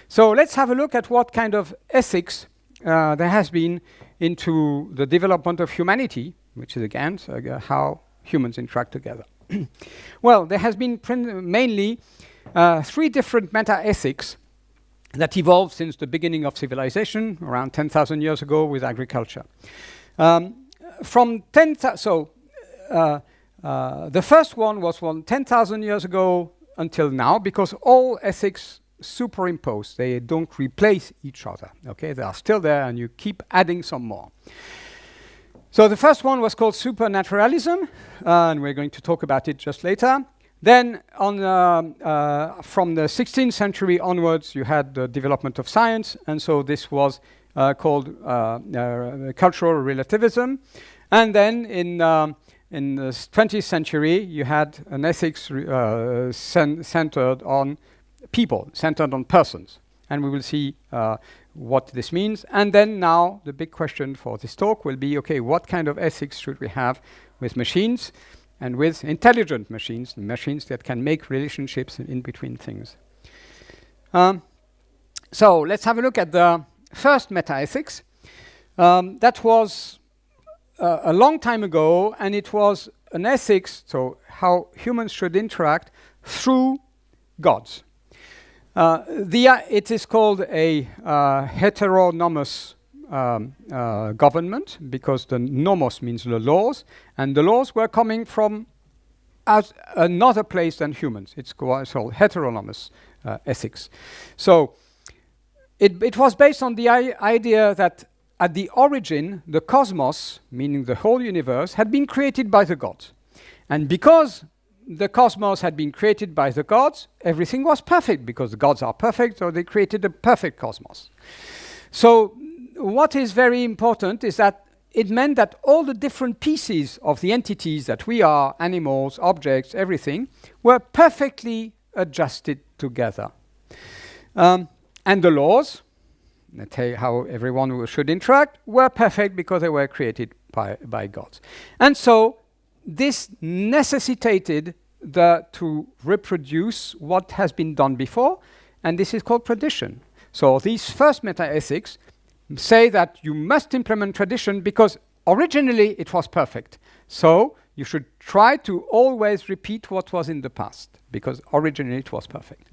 S2: So let's have a look at what kind of ethics there has been into the development of humanity, which is again how humans interact together. Well, there has been mainly 3 different meta-ethics that evolved since the beginning of civilization, around 10,000 years ago with agriculture. The first one was from 10,000 years ago until now, because all ethics superimpose. They don't replace each other. Okay, they are still there, and you keep adding some more. So the first one was called supernaturalism, and we're going to talk about it just later. Then, from the 16th century onwards, you had the development of science, and so this was called cultural relativism. And then, in the 20th century, you had an ethics centered on people, centered on persons. And we will see what this means. And then now, the big question for this talk will be, okay, what kind of ethics should we have with machines and with intelligent machines that can make relationships in between things? So let's have a look at the first meta-ethics. That was a long time ago, and it was an ethics, so how humans should interact through gods. It is called a heteronomous government, because the nomos means the laws, and the laws were coming from another place than humans. It's called heteronomous ethics. So it was based on the idea that at the origin, the cosmos, meaning the whole universe, had been created by the gods. And because the cosmos had been created by the gods, everything was perfect, because the gods are perfect, so they created a perfect cosmos. So what is very important is that it meant that all the different pieces of the entities that we are, animals, objects, everything, were perfectly adjusted together. And the laws, let's say how everyone should interact, were perfect because they were created by gods. And so this necessitated to reproduce what has been done before, and this is called tradition. So these first meta-ethics say that you must implement tradition because originally it was perfect. So you should try to always repeat what was in the past because originally it was perfect.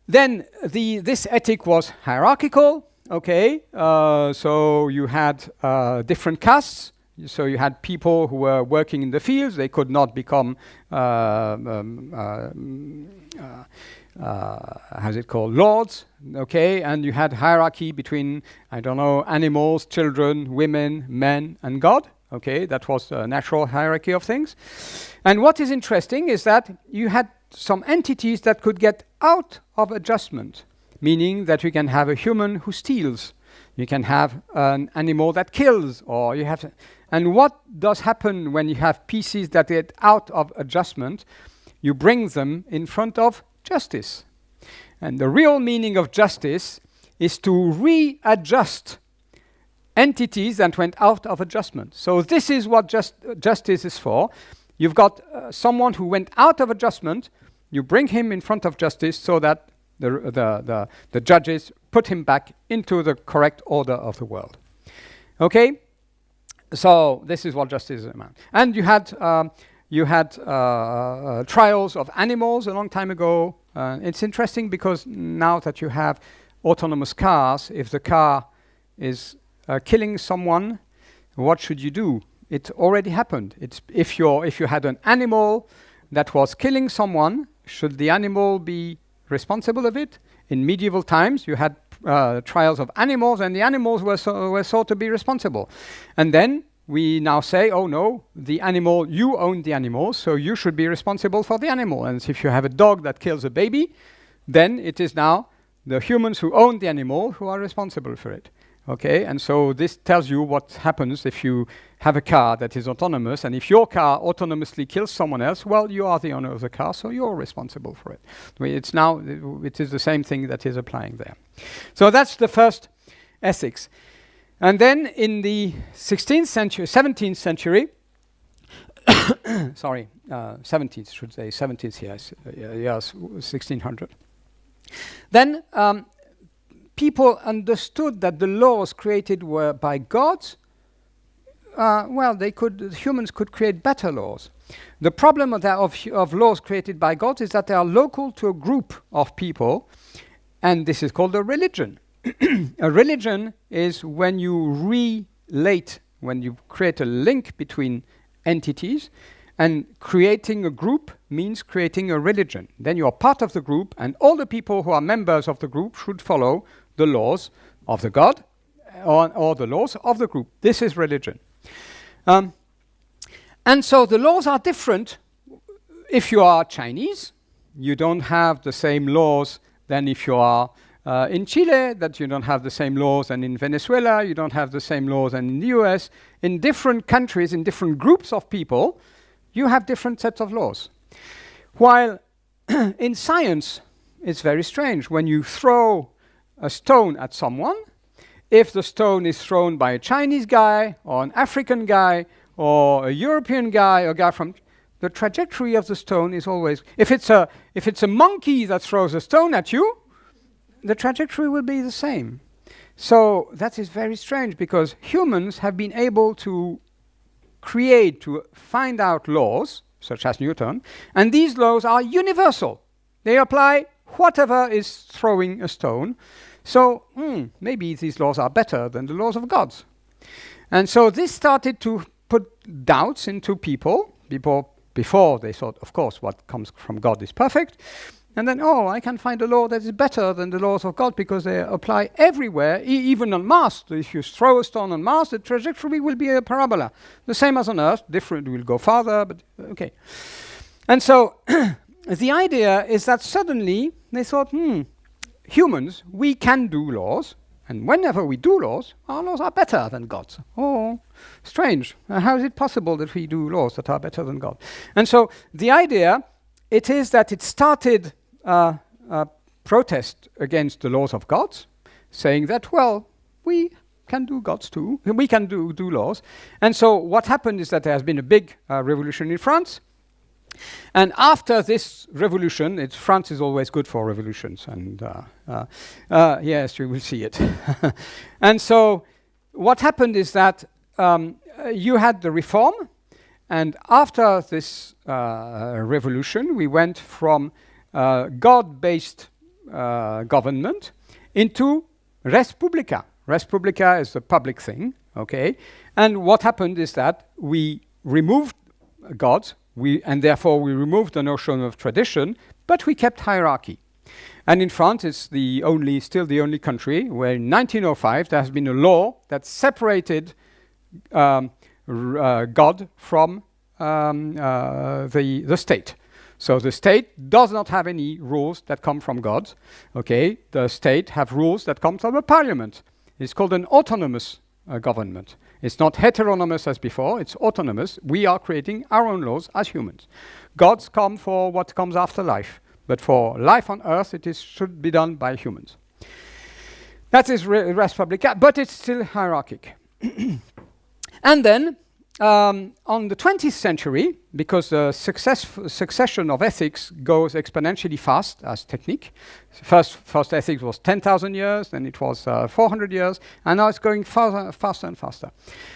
S2: Then this ethic was hierarchical. Okay, so you had different castes. So you had people who were working in the fields. They could not become how's it called, lords, okay, and you had hierarchy between, I don't know, animals, children, women, men, and God, okay, that was the natural hierarchy of things. And what is interesting is that you had some entities that could get out of adjustment, meaning that you can have a human who steals, you can have an animal that kills, or you have, and what does happen when you have pieces that get out of adjustment? You bring them in front of justice. And the real meaning of justice is to readjust entities that went out of adjustment. So this is what justice is for. You've got someone who went out of adjustment, you bring him in front of justice so that the judges put him back into the correct order of the world. Okay? So this is what justice is about. And you had trials of animals a long time ago. It's interesting because now that you have autonomous cars, if the car is killing someone, what should you do? It already happened. If you had an animal that was killing someone, should the animal be responsible of it? In medieval times, you had trials of animals, and the animals were thought to be responsible. And then we now say, oh no, the animal, you own the animal, so you should be responsible for the animal. And if you have a dog that kills a baby, then it is now the humans who own the animal who are responsible for it. Okay, and so this tells you what happens if you have a car that is autonomous, and if your car autonomously kills someone else, well, you are the owner of the car, so you're responsible for it. It is the same thing that is applying there. So that's the first ethics. And then in the 17th century, 17th should say, 17th, yes, 1600. Then people understood that the laws created were by gods. Humans could create better laws. The problem of laws created by gods is that they are local to a group of people, and this is called a religion. A religion is when you create a link between entities, and creating a group means creating a religion. Then you are part of the group, and all the people who are members of the group should follow the laws of the god or the laws of the group. This is religion. And so the laws are different. If you are Chinese, you don't have the same laws than if you are in Chile, that you don't have the same laws, and in Venezuela, you don't have the same laws, and in the US, in different countries, in different groups of people, you have different sets of laws. While in science, it's very strange. When you throw a stone at someone, if the stone is thrown by a Chinese guy, or an African guy, or a European guy, or a guy from the trajectory of the stone is always, if it's a monkey that throws a stone at you, the trajectory will be the same. So that is very strange because humans have been able to find out laws, such as Newton, and these laws are universal. They apply whatever is throwing a stone. So maybe these laws are better than the laws of gods. And so this started to put doubts into people. Before they thought, of course, what comes from God is perfect. And then, I can find a law that is better than the laws of God because they apply everywhere, even on Mars. If you throw a stone on Mars, the trajectory will be a parabola. The same as on Earth, different, will go farther, but okay. And so the idea is that suddenly they thought, humans, we can do laws, And whenever we do laws, our laws are better than God's. Oh, strange. How is it possible that we do laws that are better than God? And so the idea, it is that it started a protest against the laws of God, saying that, well, we can do gods too. We can do laws. And so what happened is that there has been a big revolution in France. And after this revolution, France is always good for revolutions, and yes, you will see it. And so what happened is that you had the reform, and after this revolution, we went from God-based government into res publica. Res publica is the public thing, okay? And what happened is that we removed gods, and therefore we removed the notion of tradition, but we kept hierarchy. And in France, it's still the only country where in 1905 there has been a law that separated God from the state. So the state does not have any rules that come from God. Okay, the state have rules that come from the parliament. It's called an autonomous government. It's not heteronomous as before, it's autonomous. We are creating our own laws as humans. Gods come for what comes after life, but for life on earth, should be done by humans. That is res publica, but it's still hierarchic. And then, on the 20th century, because the succession of ethics goes exponentially fast as technique. First ethics was 10,000 years, then it was 400 years, and now it's going faster and faster.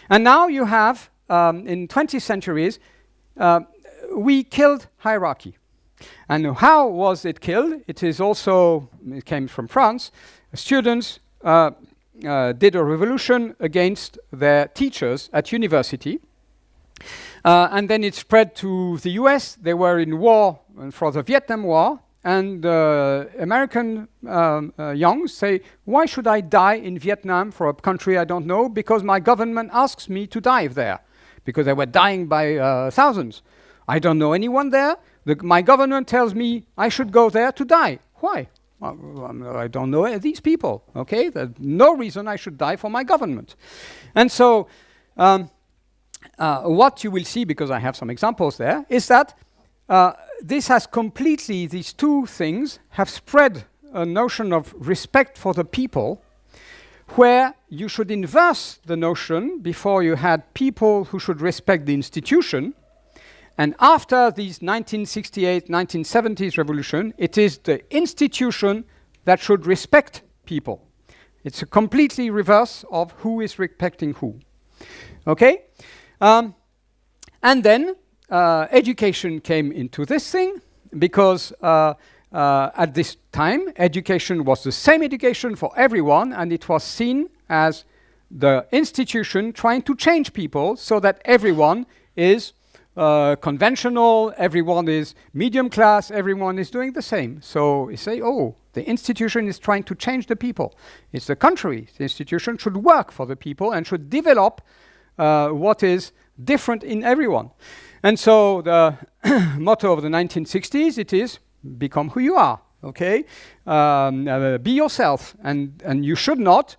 S2: And now you have, in 20th centuries, we killed hierarchy. And how was it killed? It came from France. Students did a revolution against their teachers at university. And then it spread to the US. They were in war for the Vietnam War. And American youngs say, why should I die in Vietnam for a country I don't know? Because my government asks me to die there. Because they were dying by thousands. I don't know anyone there. My government tells me I should go there to die. Why? Well, I don't know these people. Okay, there's no reason I should die for my government. And so what you will see, because I have some examples there, is that these two things have spread a notion of respect for the people, where you should inverse the notion. Before you had people who should respect the institution, and after these 1968, 1970s revolution, it is the institution that should respect people. It's a completely reverse of who is respecting who. Okay? And then education came into this thing, because at this time, education was the same education for everyone, and it was seen as the institution trying to change people so that everyone is conventional, everyone is medium class, everyone is doing the same. So you say, oh, the institution is trying to change the people. It's the contrary. The institution should work for the people and should develop what is different in everyone. And so the motto of the 1960s, it is, become who you are, okay? Be yourself, and you should not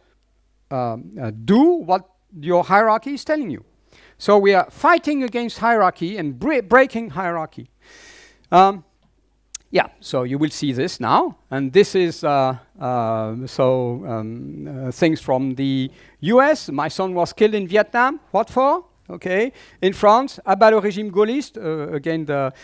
S2: do what your hierarchy is telling you. So we are fighting against hierarchy and breaking hierarchy. Yeah, so you will see this now. And this is things from the US. My son was killed in Vietnam. What for? Okay. In France, abat le régime gaulliste, again the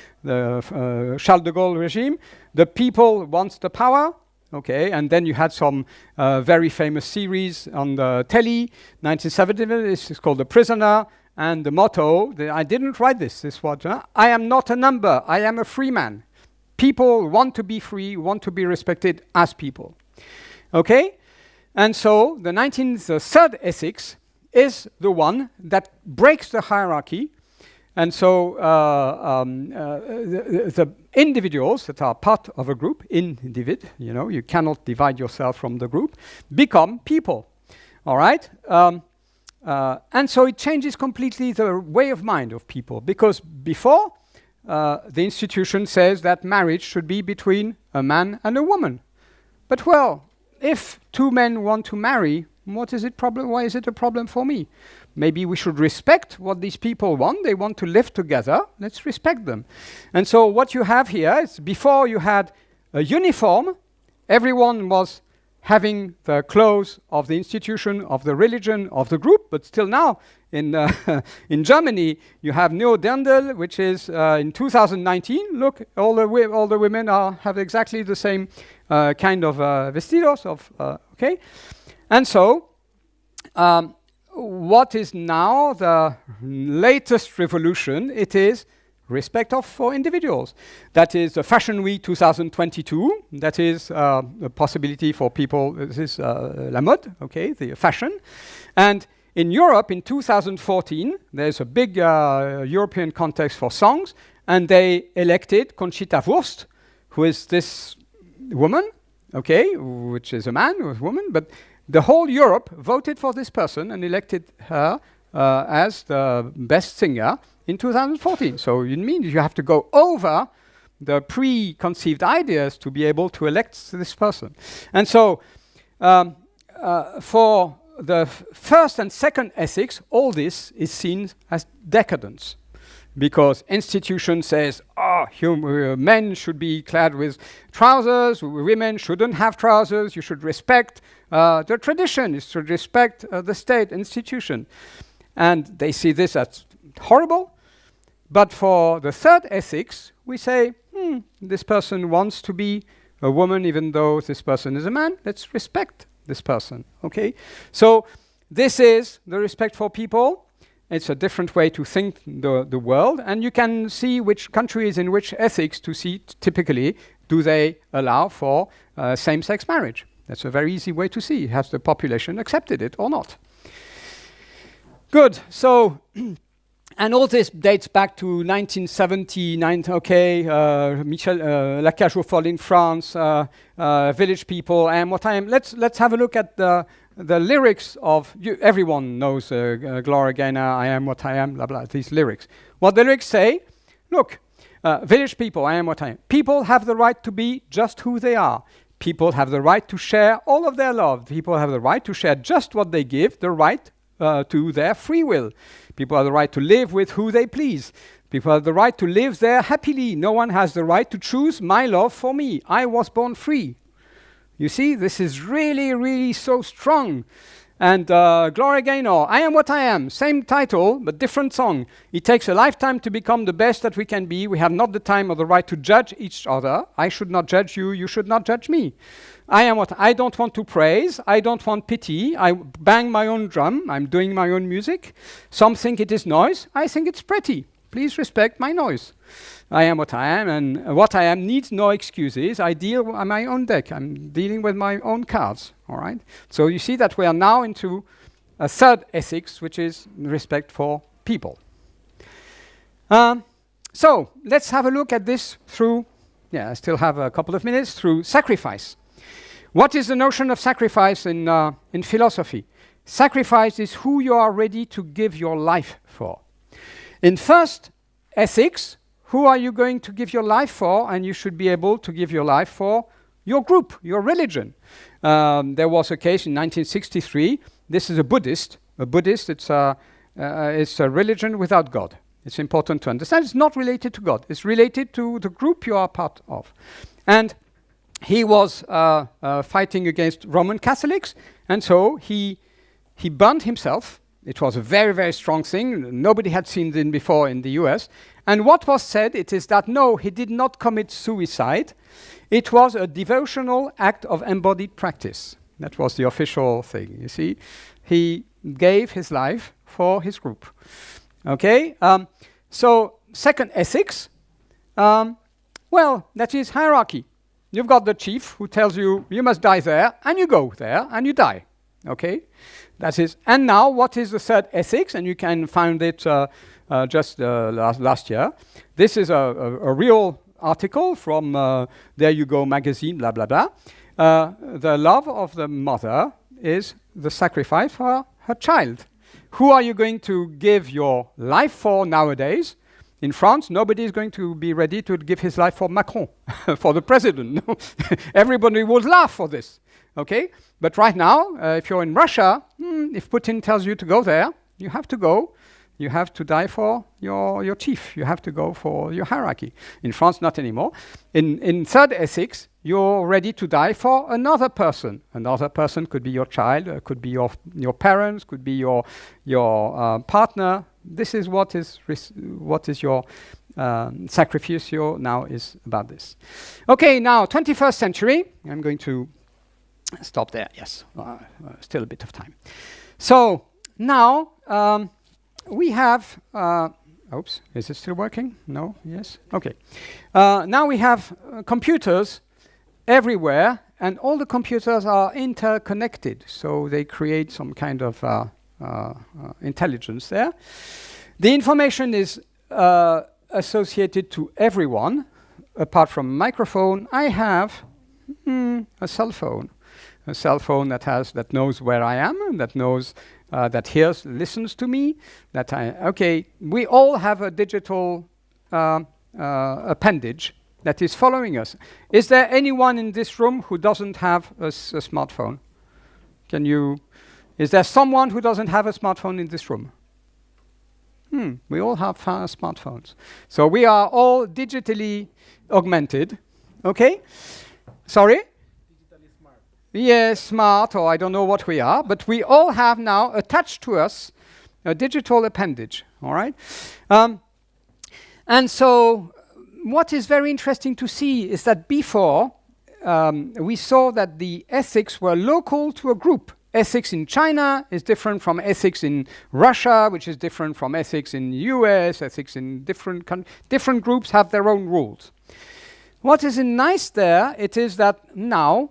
S2: Charles de Gaulle regime. The people wants the power. Okay, and then you had some very famous series on the telly. 1970, this is called The Prisoner. And the motto, I didn't write this. This was, I am not a number. I am a free man. People want to be free, want to be respected as people. Okay? And so the third ethics is the one that breaks the hierarchy. And so the individuals that are part of a group, you cannot divide yourself from the group, become people. All right? And so it changes completely the way of mind of people, because before, the institution says that marriage should be between a man and a woman. But well, if two men want to marry, what is it problem? Why is it a problem for me? Maybe we should respect what these people want. They want to live together. Let's respect them. And so what you have here is before you had a uniform, everyone was having the clothes of the institution, of the religion, of the group, but still now in in Germany you have Neodirndl, which is in 2019. Look, all the women have exactly the same kind of vestidos okay, and so what is now the latest revolution? It is respect for individuals. That is the Fashion Week 2022. That is a possibility for people. This is la mode, okay, the fashion. And in Europe, in 2014, there's a big European context for songs, and they elected Conchita Wurst, who is this woman, okay, which is a man or a woman, but the whole Europe voted for this person and elected her as the best singer in 2014. So it means you have to go over the preconceived ideas to be able to elect this person. And so for the first and second ethics, all this is seen as decadence. Because institution says, men should be clad with trousers, women shouldn't have trousers, you should respect the tradition, you should respect the state institution. And they see this as horrible. But for the third ethics, we say, this person wants to be a woman even though this person is a man. Let's respect this person, okay? So this is the respect for people. It's a different way to think the world. And you can see which countries in which ethics to see typically do they allow for same-sex marriage. That's a very easy way to see. Has the population accepted it or not? Good. So, and all this dates back to 1979. Okay, Michel Lacage-Aufol in France, Village People, I am what I am. Let's have a look at the lyrics of everyone knows Gloria Gaynor, I am what I am, blah blah. These lyrics. What the lyrics say? Look, village people, I am what I am. People have the right to be just who they are. People have the right to share all of their love. People have the right to share just what they give. The right to their free will. People have the right to live with who they please. People have the right to live there happily. No one has the right to choose my love for me. I was born free. You see, this is really, really so strong. And Gloria Gaynor, I am what I am. Same title, but different song. It takes a lifetime to become the best that we can be. We have not the time or the right to judge each other. I should not judge you. You should not judge me. I am what I don't want to praise. I don't want pity. I bang my own drum. I'm doing my own music. Some think it is noise. I think it's pretty. Please respect my noise. I am what I am, and what I am needs no excuses. I deal on my own deck. I'm dealing with my own cards, all right? So you see that we are now into a third ethics, which is respect for people. So let's have a look at this through, I still have a couple of minutes, through sacrifice. What is the notion of sacrifice in philosophy? Sacrifice is who you are ready to give your life for. In first ethics, who are you going to give your life for? And you should be able to give your life for your group, your religion. There was a case in 1963. This is a Buddhist. A Buddhist, it's a religion without God. It's important to understand. It's not related to God. It's related to the group you are part of. And he was fighting against Roman Catholics, and so he burned himself. It was a very, very strong thing. Nobody had seen it before in the US. And what was said, it is that no, he did not commit suicide. It was a devotional act of embodied practice. That was the official thing, you see. He gave his life for his group. Okay, so second ethics, well, that is hierarchy. You've got the chief who tells you, you must die there, and you go there, and you die. Okay, that is. And now, what is the third ethics? And you can find it just last year. This is a real article from There You Go magazine, blah, blah, blah. The love of the mother is the sacrifice for her child. Who are you going to give your life for nowadays? In France, nobody is going to be ready to give his life for Macron, for the president. No? Everybody would laugh for this. Okay? But right now, if you're in Russia, if Putin tells you to go there, you have to go. You have to die for your chief. You have to go for your hierarchy. In France, not anymore. In third ethics, you're ready to die for another person. Another person could be your child, could be your parents, could be your partner. This is what is your sacrificio now is about this. Okay, now 21st century. I'm going to stop there. Yes, still a bit of time. So now we have. Oops, is it still working? No. Yes. Okay. Now we have computers everywhere, and all the computers are interconnected, so they create some kind of intelligence there. The information is associated to everyone, apart from a microphone. I have a cell phone that knows where I am, and that knows that hears, listens to me. We all have a digital appendage that is following us. Is there anyone in this room who doesn't have a smartphone? Is there someone who doesn't have a smartphone in this room? We all have smartphones. So we are all digitally augmented. Okay? Sorry? Digitally smart. Yes, smart, or I don't know what we are, but we all have now attached to us a digital appendage. All right? And so what is very interesting to see is that before we saw that the ethics were local to a group. Ethics in China is different from ethics in Russia, which is different from ethics in US. Ethics in different groups have their own rules. What is nice there, it is that now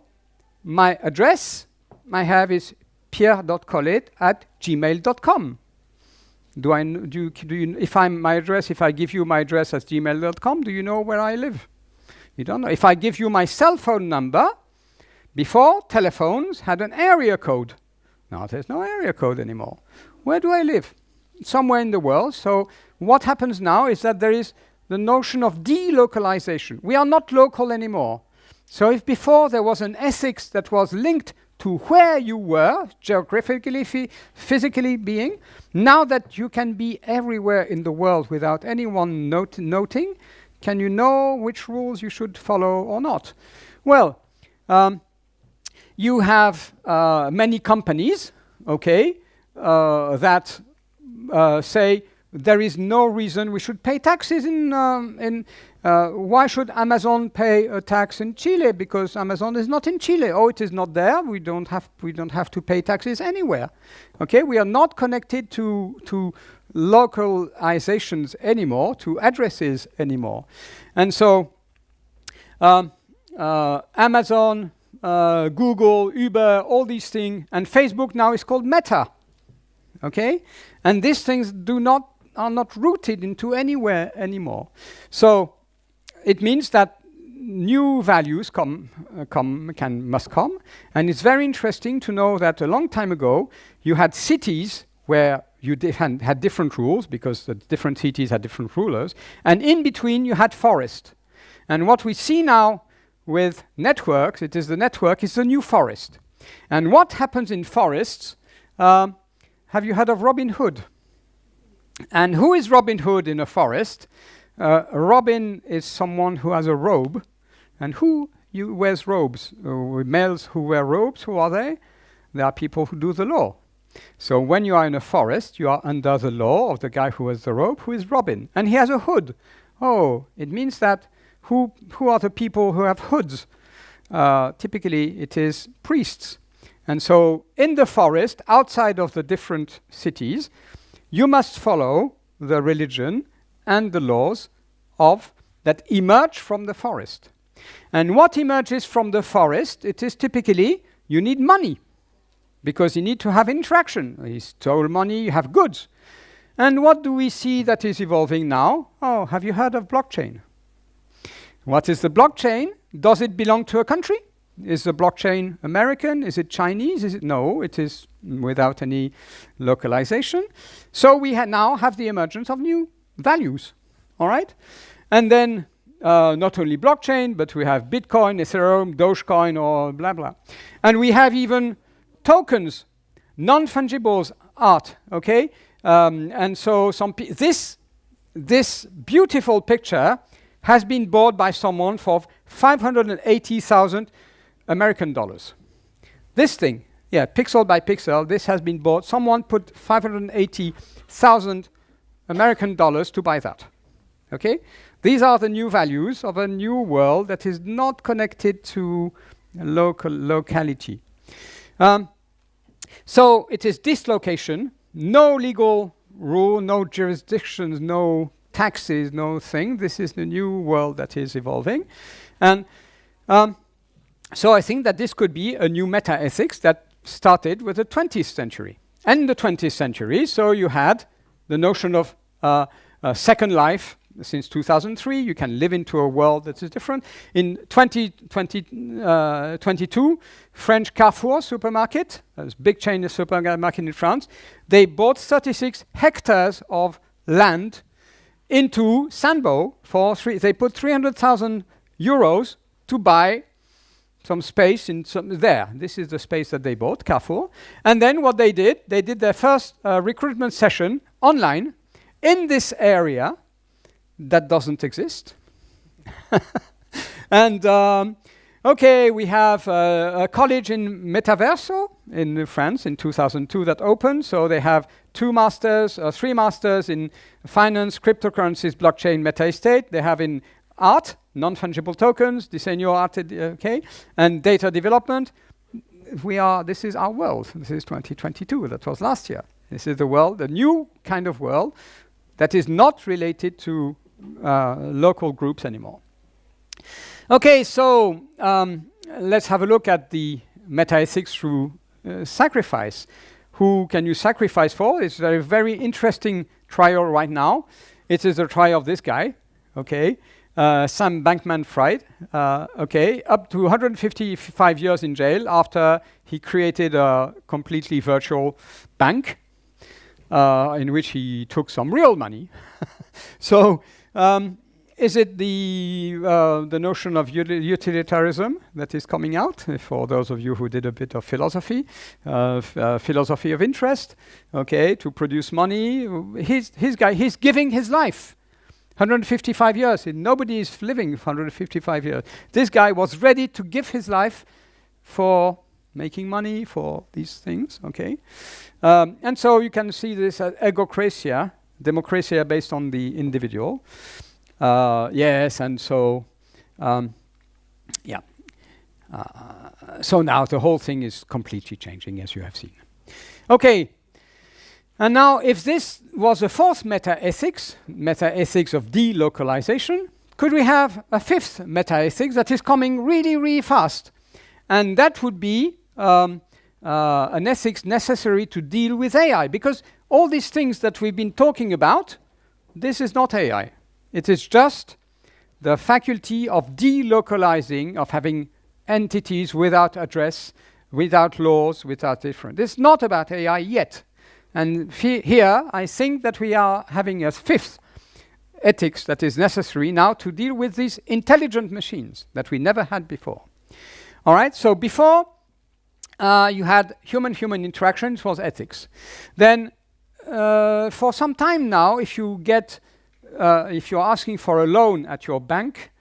S2: my address I have is pierre.collet@gmail.com. If I give you my address as gmail.com, do you know where I live? You don't know. If I give you my cell phone number, before telephones had an area code. Now there's no area code anymore. Where do I live? Somewhere in the world. So what happens now is that there is the notion of delocalization. We are not local anymore. So if before there was an ethics that was linked to where you were, geographically, physically being, now that you can be everywhere in the world without anyone noting, can you know which rules you should follow or not? Well, you have many companies, okay, that say there is no reason we should pay taxes why should Amazon pay a tax in Chile? Because Amazon is not in Chile. Oh, it is not there. We don't have to pay taxes anywhere. Okay, we are not connected to localizations anymore, to addresses anymore, and so Amazon, Google, Uber, all these things, and Facebook now is called Meta. Okay, and these things are not rooted into anywhere anymore. So it means that new values must come, and it's very interesting to know that a long time ago you had cities where you had different rules because the different cities had different rulers, and in between you had forest. And what we see now with networks, the network is the new forest. And what happens in forests? Have you heard of Robin Hood? And who is Robin Hood in a forest? Robin is someone who has a robe. And who wears robes? Males who wear robes, who are they? They are people who do the law. So when you are in a forest, you are under the law of the guy who has the robe, who is Robin. And he has a hood. Oh, it means that who are the people who have hoods? Typically, it is priests. And so in the forest, outside of the different cities, you must follow the religion and the laws that emerge from the forest. And what emerges from the forest, it is typically you need money because you need to have interaction. You stole money, you have goods. And what do we see that is evolving now? Oh, have you heard of blockchain? What is the blockchain? Does it belong to a country? Is the blockchain American? Is it Chinese? No, it is without any localization. So we now have the emergence of new values all right? And then not only blockchain, but we have Bitcoin, Ethereum, Dogecoin, or blah, blah. And we have even tokens, non-fungibles art, okay? And so this beautiful picture has been bought by someone for 580,000 American dollars. This thing, yeah, pixel by pixel, this has been bought. Someone put 580,000 American dollars to buy that, okay? These are the new values of a new world that is not connected to locality. So it is dislocation, no legal rule, no jurisdictions, no taxes, no thing. This is the new world that is evolving. And so I think that this could be a new meta-ethics that started with the 20th century. And in the 20th century, so you had the notion of a second life. Since 2003, you can live into a world that is different. In 2022, French Carrefour supermarket, a big chain of supermarket in France, they bought 36 hectares of land into Sandbo for they put 300,000 euros to buy some space in there. This is the space that they bought, Carrefour. And then what they did their first recruitment session online in this area that doesn't exist. And okay, we have a college in Metaverso in France in 2002 that opened. So they have 3 masters in finance, cryptocurrencies, blockchain, meta-estate. They have in art, non-fungible tokens, diseño arte, okay, and data development. This is our world. This is 2022. That was last year. This is the world, the new kind of world that is not related to local groups anymore. Okay, so let's have a look at the meta-ethics through sacrifice. Who can you sacrifice for? It's a very interesting trial right now. It is a trial of this guy, okay, Sam Bankman-Fried, okay, up to 155 years in jail after he created a completely virtual bank in which he took some real money. So, is it the notion of utilitarianism that is coming out? For those of you who did a bit of philosophy, philosophy of interest, okay, to produce money. He's giving his life. 155 years. Nobody is living 155 years. This guy was ready to give his life for making money, for these things, okay? And so you can see this as egocracia, democracia based on the individual. Yes, and so, yeah. So now the whole thing is completely changing, as you have seen. Okay, and now if this was a fourth meta-ethics of delocalization, could we have a fifth meta-ethics that is coming really, really fast? And that would be an ethics necessary to deal with AI, because all these things that we've been talking about, this is not AI. It is just the faculty of delocalizing, of having entities without address, without laws, without different. It's not about AI yet. And here, I think that we are having a fifth ethics that is necessary now to deal with these intelligent machines that we never had before. All right, so before you had human-human interaction, it was ethics. Then for some time now, if you're asking for a loan at your bank,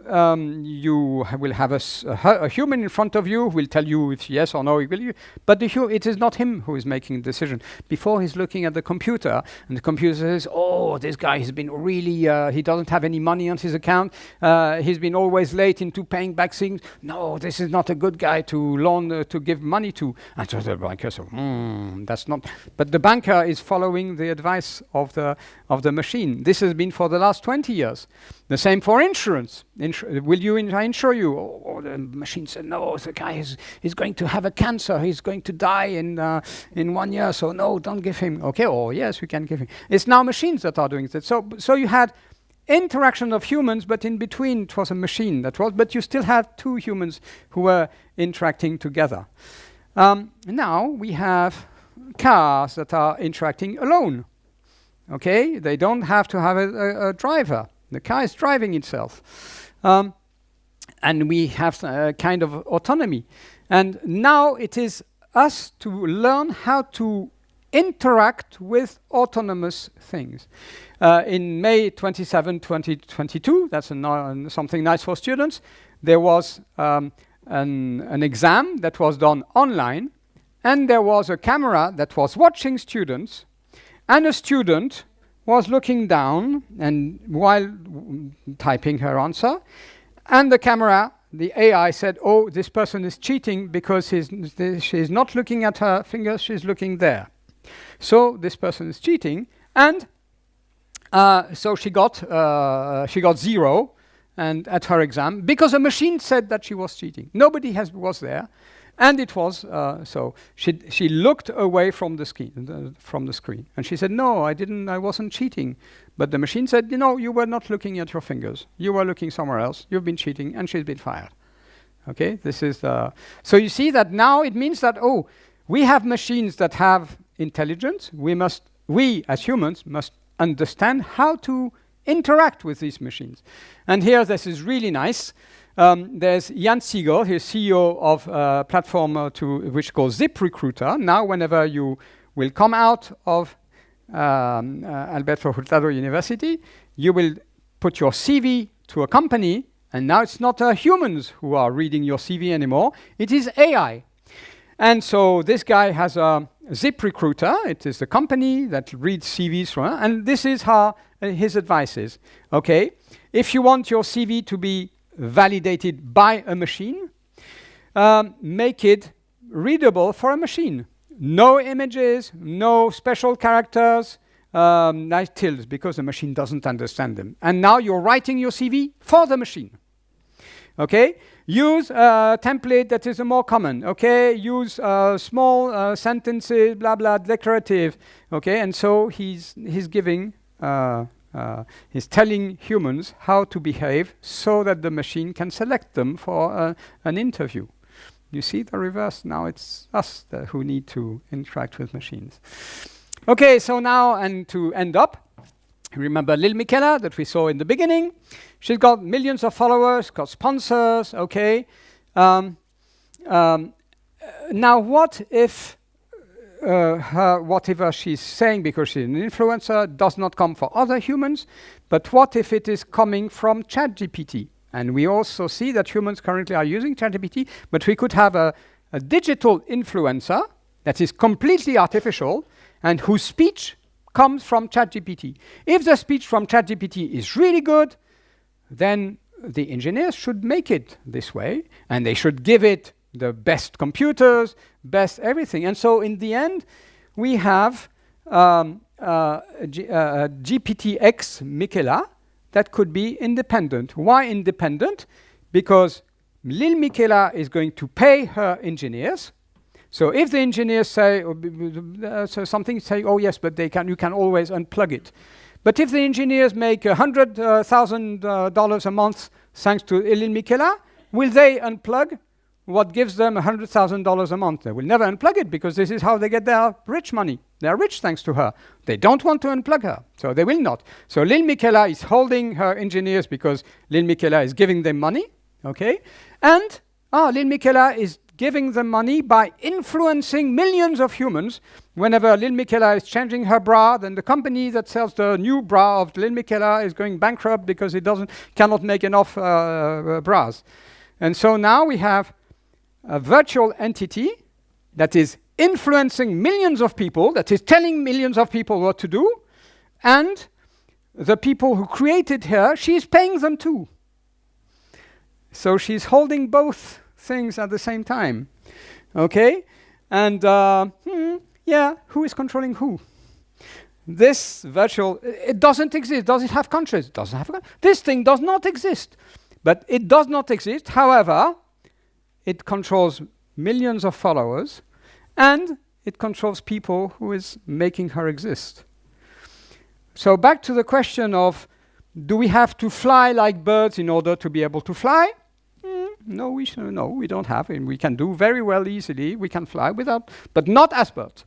S2: you will have a human in front of you who will tell you if yes or no. But it is not him who is making the decision. Before he's looking at the computer, and the computer says, "Oh, this guy has been really. He doesn't have any money on his account. He's been always late into paying back things. No, this is not a good guy to loan to give money to." And so the banker says, "That's not." But the banker is following the advice of the machine. This has been for the last 20 years. The same for insurance. Will you insure you? Or the machine said, no, the guy is going to have a cancer. He's going to die in 1 year. So no, don't give him. Okay, or yes, we can give him. It's now machines that are doing that. So you had interaction of humans, but in between it was a machine that was. But you still have two humans who were interacting together. Now we have cars that are interacting alone. Okay, they don't have to have a driver. The car is driving itself. And we have a kind of autonomy. And now it is us to learn how to interact with autonomous things. In May 27, 2022, that's something nice for students, there was an exam that was done online, and there was a camera that was watching students, and a student was looking down and while typing her answer, and the camera, the AI said, oh, this person is cheating because she's not looking at her fingers, she's looking there. So this person is cheating, and so she got 0 and at her exam because a machine said that she was cheating. Nobody was there, and it was so she looked away from the screen, and she said, no, I wasn't cheating. But the machine said, you were not looking at your fingers. You were looking somewhere else. You've been cheating, and she's been fired. Okay, this is so you see that now it means that, we have machines that have intelligence. We as humans must understand how to interact with these machines. And here, this is really nice. There's Jan Siegel, he's CEO of a platform which calls ZipRecruiter. Now, whenever you will come out of Alberto Hurtado University, you will put your CV to a company, and now it's not humans who are reading your CV anymore, it is AI. And so this guy has a ZipRecruiter. It is the company that reads CVs from, and this is how his advice is. Okay, if you want your CV to be validated by a machine, make it readable for a machine. No images, no special characters, nice tildes, because the machine doesn't understand them. And now you're writing your CV for the machine. Okay? Use a template that is more common. Okay? Use small sentences, blah, blah, decorative. Okay? And so he's giving, he's telling humans how to behave so that the machine can select them for an interview. You see the reverse? Now it's us who need to interact with machines. Okay, so now, and to end up, remember Lil Miquela that we saw in the beginning? She's got millions of followers, got sponsors, okay? Now what if whatever she's saying, because she's an influencer, does not come for other humans, but what if it is coming from ChatGPT? And we also see that humans currently are using ChatGPT, but we could have a digital influencer that is completely artificial and whose speech comes from ChatGPT. If the speech from ChatGPT is really good, then the engineers should make it this way, and they should give it the best computers, best everything. And so in the end, we have GPTX Miquela that could be independent. Why independent? Because Lil Miquela is going to pay her engineers. So if the engineers say something, say, oh yes, but you can always unplug it. But if the engineers make $100,000 a month thanks to Lil Miquela, will they unplug what gives them $100,000 a month? They will never unplug it, because this is how they get their rich money. They are rich thanks to her. They don't want to unplug her, so they will not. So Lil Miquela is holding her engineers because Lil Miquela is giving them money, okay? And Lil Miquela is giving them money by influencing millions of humans. Whenever Lil Miquela is changing her bra, then the company that sells the new bra of Lil Miquela is going bankrupt because it cannot make enough bras. And so now we have a virtual entity that is influencing millions of people, that is telling millions of people what to do, and the people who created her, she's paying them too. So she's holding both things at the same time. Okay? And who is controlling who? This virtual, it doesn't exist. Does it have countries? It doesn't have. This thing does not exist. But it does not exist. However, it controls millions of followers, and it controls people who is making her exist. So back to the question of, do we have to fly like birds in order to be able to fly? No, we don't have. And we can do very well easily. We can fly without, but not as birds.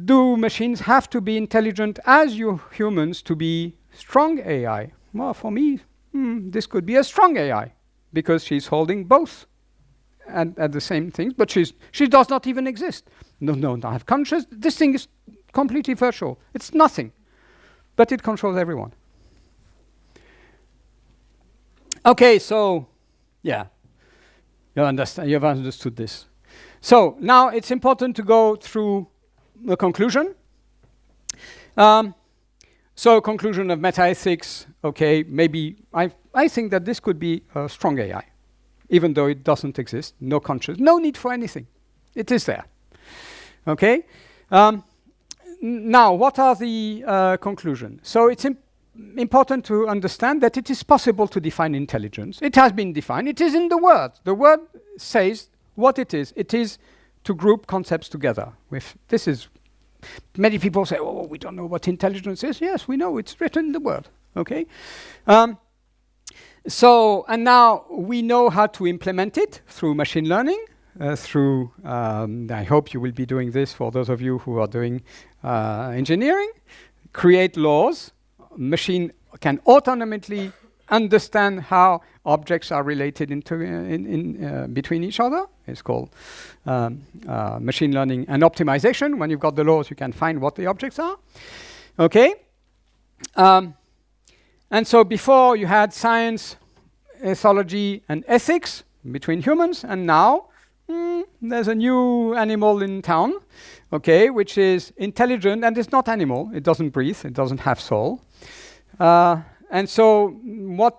S2: do machines have to be intelligent as you humans to be strong AI? Well, for me, this could be a strong AI because she's holding both at the same things, but she does not even exist. No, I have conscious. This thing is completely virtual. It's nothing, but it controls everyone. Okay, so yeah, you understand. You've understood this. So now it's important to go through the conclusion. So conclusion of meta-ethics, okay, maybe I think that this could be a strong AI, even though it doesn't exist, no conscious, no need for anything. It is there, okay? Now, what are the conclusions? So it's important to understand that it is possible to define intelligence. It has been defined. It is in the word. The word says what it is. It is to group concepts together. This is, many people say, oh, we don't know what intelligence is. Yes, we know. It's written in the word. Okay? So, and now we know how to implement it through machine learning, I hope you will be doing this for those of you who are doing engineering, create laws. Machine can autonomously understand how objects are related between each other. It's called machine learning and optimization. When you've got the laws, you can find what the objects are. Okay? And so before you had science, ethology, and ethics between humans, and now there's a new animal in town, okay, which is intelligent, and it's not animal. It doesn't breathe. It doesn't have soul. And so what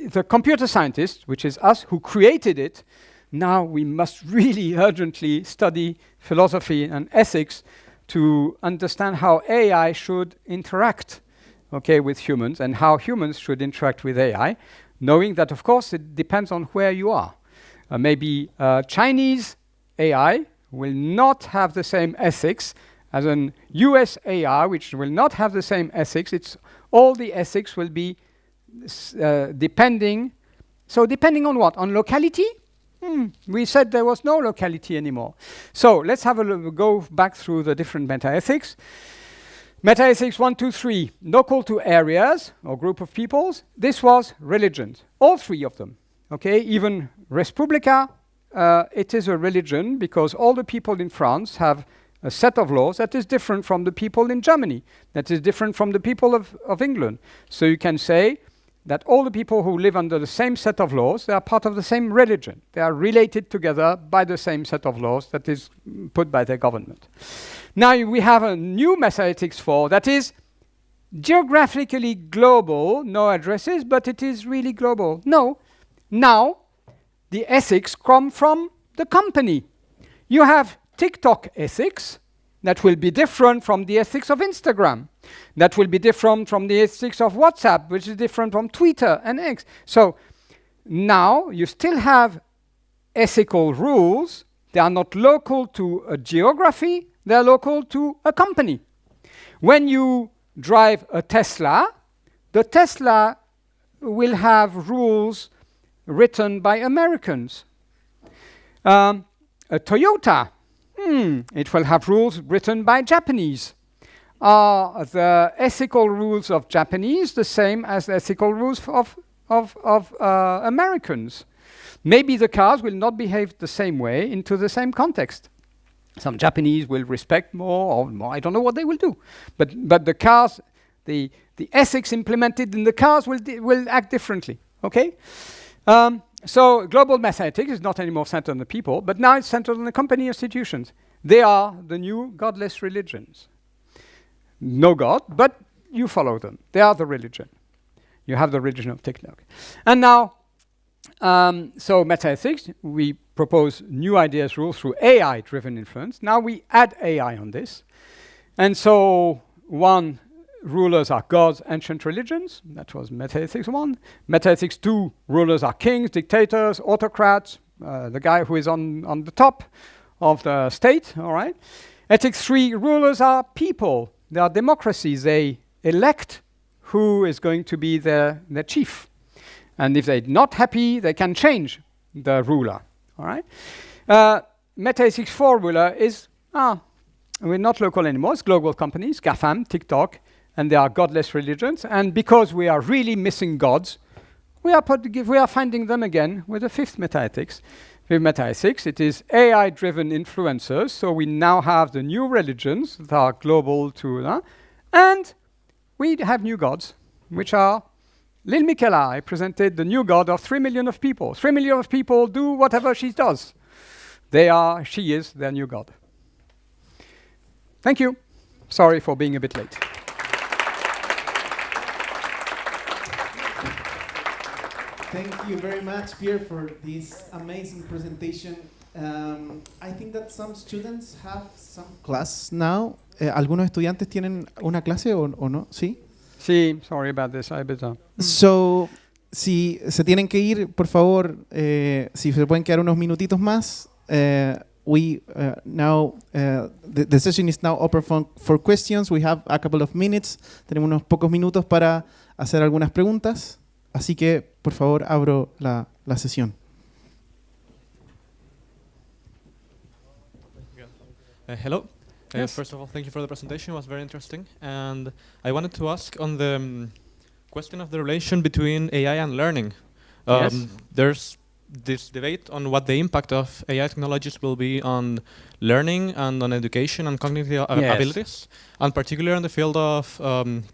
S2: the computer scientists, which is us who created it, now we must really urgently study philosophy and ethics to understand how AI should interact, okay, with humans, and how humans should interact with AI, knowing that, of course, it depends on where you are. Maybe Chinese AI will not have the same ethics as an US AI, which will not have the same ethics. All the ethics will be depending. So depending on what? On locality? We said there was no locality anymore. So let's have a go back through the different meta-ethics. Meta-ethics 1, 2, 3, local to areas or group of peoples. This was religions, all three of them. Okay, even Res Publica, it is a religion because all the people in France have a set of laws that is different from the people in Germany, that is different from the people of England. So you can say that all the people who live under the same set of laws, they are part of the same religion. They are related together by the same set of laws that is put by their government. Now we have a new meta-ethics 4 that is geographically global, no addresses, but it is really global. No. Now, the ethics come from the company. You have TikTok ethics that will be different from the ethics of Instagram. That will be different from the ethics of WhatsApp, which is different from Twitter and X. So now you still have ethical rules. They are not local to a geography. They are local to a company. When you drive a Tesla, the Tesla will have rules written by Americans. A Toyota, it will have rules written by Japanese. Are the ethical rules of Japanese the same as the ethical rules of Americans? Maybe the cars will not behave the same way into the same context. Some Japanese will respect more or more. I don't know what they will do. But the cars, the ethics implemented in the cars will act differently. Okay? So global meta-ethics is not anymore centered on the people, but now it's centered on the company institutions. They are the new godless religions. No God, but you follow them. They are the religion. You have the religion of TikTok. And now, so meta-ethics, we propose new ideas, rules through AI-driven influence. Now we add AI on this. And so one, rulers are gods, ancient religions. That was meta-ethics 1. Meta-ethics 2, rulers are kings, dictators, autocrats, the guy who is on the top of the state, all right? Ethics 3, rulers are people. They are democracies. They elect who is going to be their chief. And if they're not happy, they can change the ruler, all right? Meta-ethics 4 ruler is we're not local anymore. It's global companies, GAFAM, TikTok, and they are godless religions. And because we are really missing gods, we are finding them again with the fifth meta-ethics. With meta-ethics, it is AI-driven influencers. So we now have the new religions that are global to, and we have new gods, which are Lil Michaela. I presented the new god of 3 million of people. 3 million of people do whatever she does. She is their new god. Thank you. Sorry for being a bit late.
S1: Thank you very much, Pierre, for this amazing presentation. I think that some students have some class now. ¿Algunos estudiantes tienen una clase o no? ¿Sí?
S2: Sí, sorry about this.
S1: So, si se tienen que ir, por favor, si se pueden quedar unos minutitos más. The session is now open for questions. We have a couple of minutes. Tenemos unos pocos minutos para hacer algunas preguntas. Así que, por favor, abro la sesión.
S5: Hello.
S2: Yes.
S5: First of all, thank you for the presentation. It was very interesting. And I wanted to ask on the question of the relation between AI and learning.
S2: Yes.
S5: There's this debate on what the impact of AI technologies will be on learning and on education and cognitive abilities, and particularly in the field of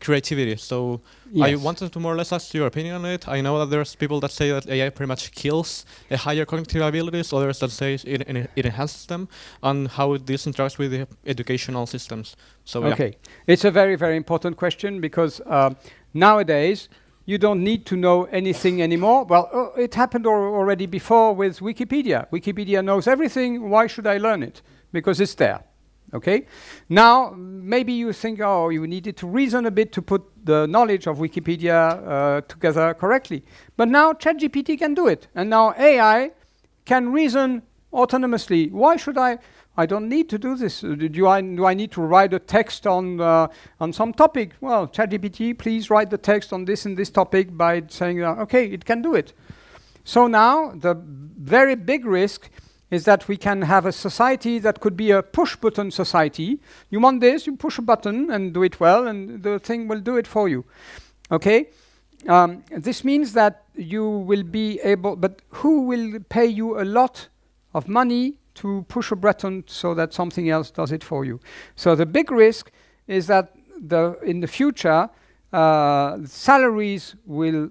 S5: creativity. So I wanted to more or less ask your opinion on it. I know that there's people that say that AI pretty much kills the higher cognitive abilities, others that say it enhances them, and how this interacts with the educational systems. So
S2: okay, it's a very, very important question because nowadays, you don't need to know anything anymore. Well, it happened already before with Wikipedia. Wikipedia knows everything. Why should I learn it? Because it's there. Okay? Now, maybe you think, oh, you needed to reason a bit to put the knowledge of Wikipedia together correctly. But now ChatGPT can do it. And now AI can reason autonomously. Why should I don't need to do this. Do I need to write a text on some topic? Well, ChatGPT, please write the text on this and this topic by saying, okay, it can do it. So now the very big risk is that we can have a society that could be a push-button society. You want this, you push a button and do it well, and the thing will do it for you. Okay? This means that you will be able, but who will pay you a lot of money to push a button so that something else does it for you? So the big risk is that in the future, salaries will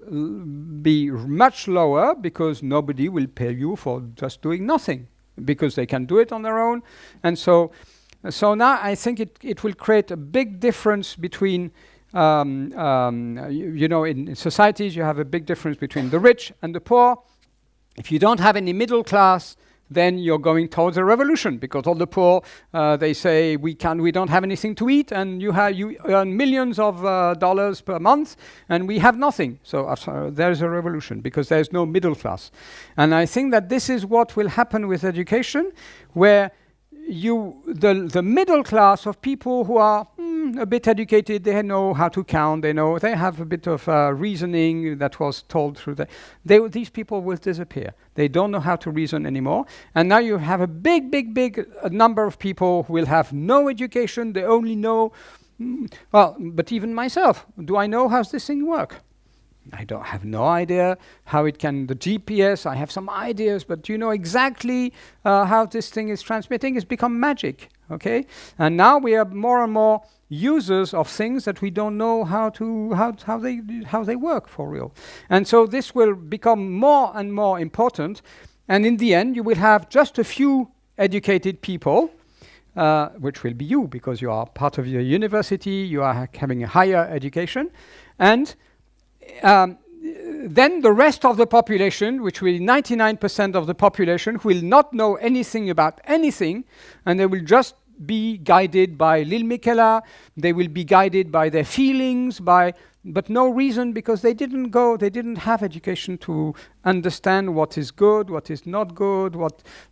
S2: be much lower because nobody will pay you for just doing nothing because they can do it on their own. And so now I think it will create a big difference between, in societies you have a big difference between the rich and the poor. If you don't have any middle class, then you're going towards a revolution because all the poor, they say we don't have anything to eat, and you earn millions of dollars per month, and we have nothing. So there's a revolution because there's no middle class. And I think that this is what will happen with education, where the middle class of people who are a bit educated, they know how to count, they have a bit of reasoning that was told through these people will disappear. They don't know how to reason anymore. And now you have a big number of people who will have no education. They only know, but even myself, do I know how this thing works? I have no idea how it can, the GPS, I have some ideas, but do you know exactly how this thing is transmitting? It's become magic, okay? And now we are more and more users of things that we don't know how they work for real. And so this will become more and more important. And in the end, you will have just a few educated people, which will be you because you are part of your university, you are having a higher education. And then the rest of the population, which will be 99% of the population, will not know anything about anything, and they will just be guided by Lil Michaela, they will be guided by their feelings, but no reason, because they didn't have education to understand what is good, what is not good,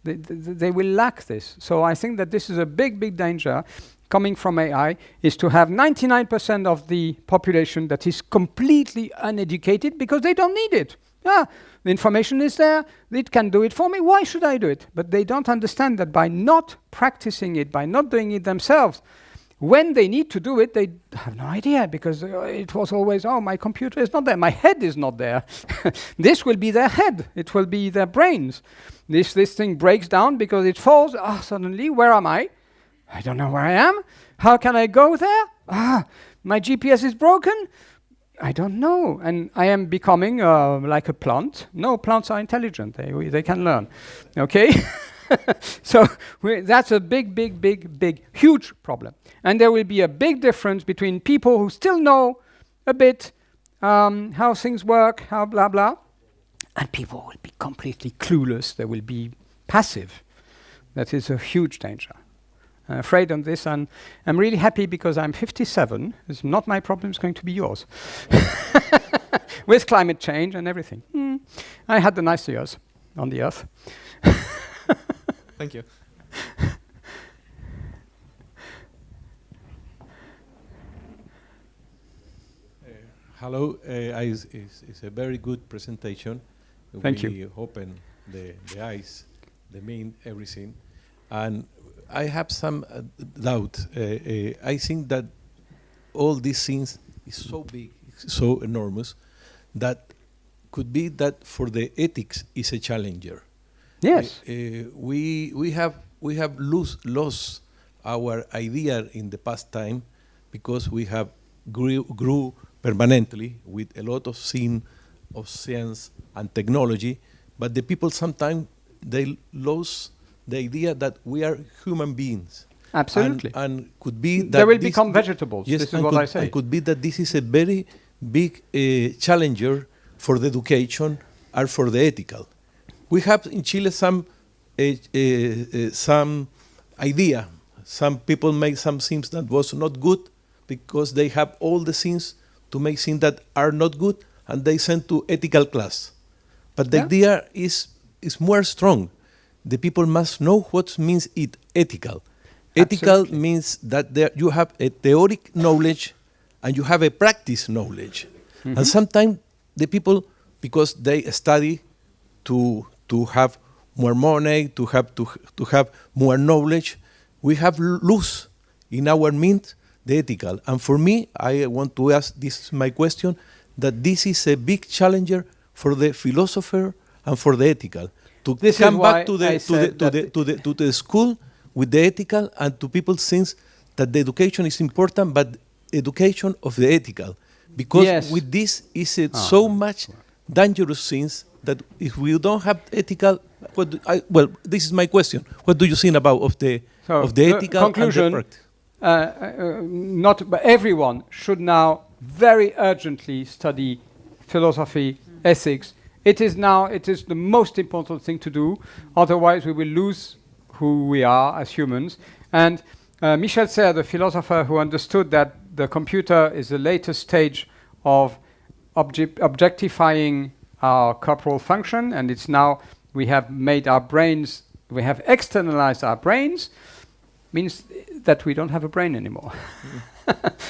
S2: they will lack this. So I think that this is a big danger coming from AI, is to have 99% of the population that is completely uneducated because they don't need it. The information is there, it can do it for me, why should I do it? But they don't understand that by not practicing it, by not doing it themselves, when they need to do it, they have no idea, because it was always, oh, my computer is not there, my head is not there. This will be their head, it will be their brains. This thing breaks down because it falls, suddenly, where am I? I don't know where I am. How can I go there? My GPS is broken. I don't know. And I am becoming like a plant. No, plants are intelligent. They can learn. Okay? So that's a big, huge problem. And there will be a big difference between people who still know a bit how things work, how blah, blah, and people will be completely clueless. They will be passive. That is a huge danger. I'm afraid on this, and I'm really happy because I'm 57. It's not my problem, it's going to be yours. With climate change and everything. I had the nice years on the earth.
S5: Thank you.
S6: Hello, it's a very good presentation.
S2: Thank you.
S6: We open the eyes, the mean, everything. And I have some doubt. I think that all these things is so big, so enormous, that could be that for the ethics is a challenger.
S2: Yes.
S6: We have lost our idea in the past time because we have grew permanently with a lot of science and technology, but the people sometimes they lose the idea that we are human beings.
S2: Absolutely.
S6: And could be that
S2: they will become vegetables.
S6: Yes,
S2: this is what I say.
S6: It could be that this is a very big challenger for the education and for the ethical. We have in Chile some idea. Some people make some things that was not good because they have all the things to make things that are not good, and they send to ethical class. But the idea is more strong. The people must know what means it ethical. Ethical means that you have a theoretic knowledge and you have a practice knowledge. And sometimes the people, because they study to have more money, to have more knowledge, we have lose in our mind the ethical. And for me, I want to ask, this is my question, that this is a big challenger for the philosopher and for the ethical. To
S2: this
S6: come back to the school with the ethical, and to people think that the education is important, but education of the ethical. Because with this is so much dangerous things that if we don't have ethical, this is my question. What do you think about of the ethical
S2: conclusion,
S6: and the practice?
S2: Not but everyone should now very urgently study philosophy, ethics. It is the most important thing to do. Otherwise, we will lose who we are as humans. And Michel Serres, the philosopher who understood that the computer is the latest stage of objectifying our corporal function, and it's now we have made our brains, we have externalized our brains, means that we don't have a brain anymore.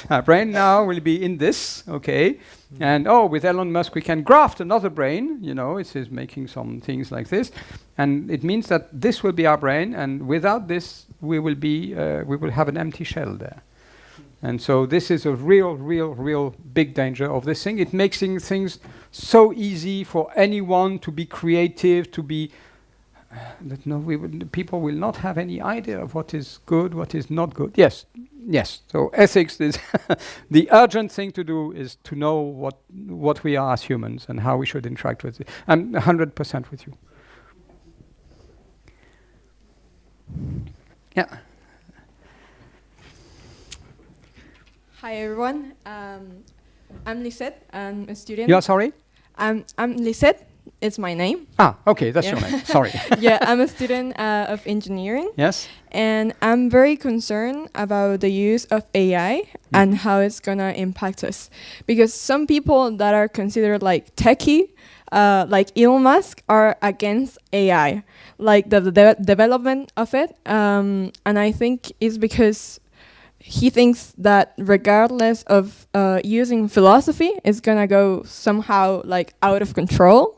S2: Our brain now will be in this, okay? And with Elon Musk we can graft another brain, it is making some things like this, and it means that this will be our brain, and without this we will have an empty shell there. And so this is a real big danger of this thing. It makes things so easy for anyone to be creative, to be people will not have any idea of what is good, what is not good. Yes. So ethics is the urgent thing to do is to know what we are as humans and how we should interact with it. I'm 100% with you. Yeah.
S3: Hi everyone. I'm Lisette. I'm a student.
S2: You are sorry?
S3: I'm Lisette. It's my name.
S2: Okay, that's your name. Sorry.
S3: Yeah, I'm a student of engineering.
S2: Yes.
S3: And I'm very concerned about the use of AI and how it's gonna impact us, because some people that are considered like techie, like Elon Musk, are against AI, like the development of it. And I think it's because he thinks that regardless of using philosophy, it's gonna go somehow like out of control.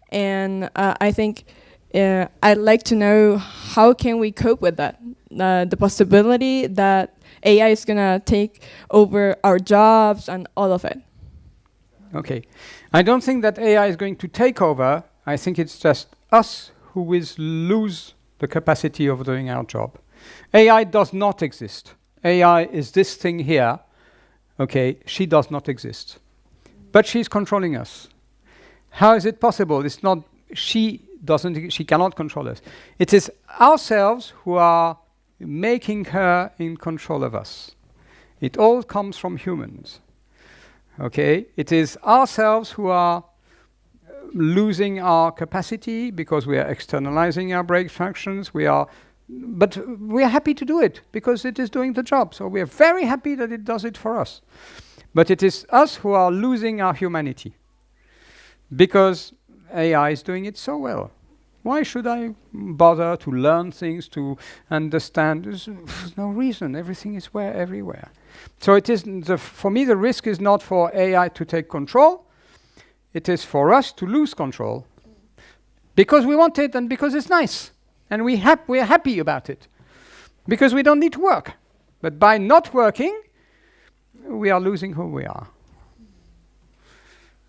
S3: And I think I'd like to know how can we cope with that? The possibility that AI is going to take over our jobs and all of it.
S2: Okay. I don't think that AI is going to take over. I think it's just us who will lose the capacity of doing our job. AI does not exist. AI is this thing here. Okay, she does not exist. But she's controlling us. How is it possible? It's not, she cannot control us. It is ourselves who are making her in control of us. It all comes from humans. Okay, it is ourselves who are losing our capacity because we are externalizing our brain functions. But we are happy to do it because it is doing the job. So we are very happy that it does it for us. But it is us who are losing our humanity because AI is doing it so well. Why should I bother to learn things, to understand? There's no reason. Everything is everywhere. So it is for me, the risk is not for AI to take control. It is for us to lose control because we want it and because it's nice. And we are happy about it because we don't need to work. But by not working, we are losing who we are.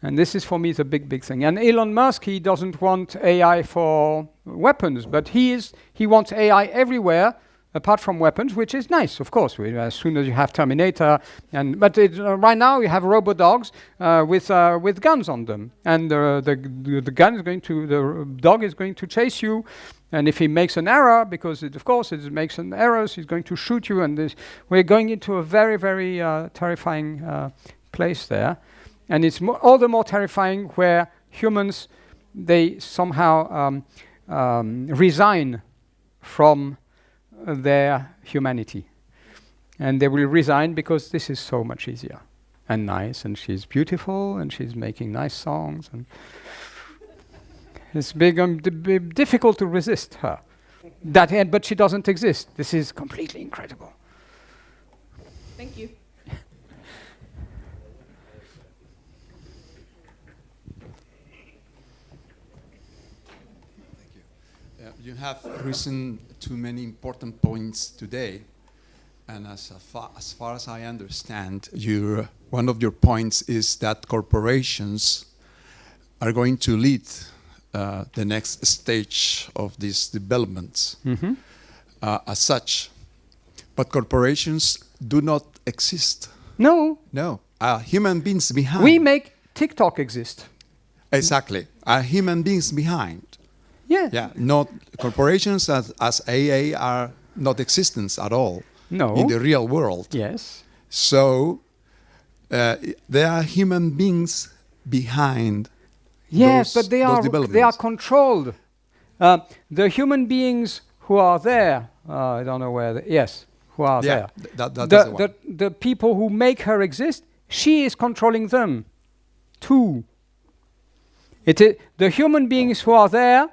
S2: And this is for me the big thing. And Elon Musk, he doesn't want AI for weapons, but he wants AI everywhere apart from weapons, which is nice, of course. As soon as you have Terminator, but right now you have robo-dogs with guns on them, and the dog is going to chase you, and if he makes an error, because of course it makes an error, he's going to shoot you, and we're going into a very, very terrifying place there, and it's all the more terrifying where humans, they somehow resign from their humanity, and they will resign because this is so much easier and nice, and she's beautiful and she's making nice songs, and it's difficult to resist her. But she doesn't exist. This is completely incredible.
S3: Thank you.
S7: You have risen to many important points today, and as far as I understand, one of your points is that corporations are going to lead the next stage of these developments as such. But corporations do not exist.
S2: No.
S7: No. Human beings behind.
S2: We make TikTok exist.
S7: Exactly. Human beings behind.
S2: Yeah.
S7: Yeah. Not corporations as AA are not existent at all.
S2: No.
S7: In the real world.
S2: Yes.
S7: So there are human beings behind.
S2: Yes, but they are controlled. The human beings who are there, I don't know where. Who are there? The people who make her exist, she is controlling them, too. The human beings who are there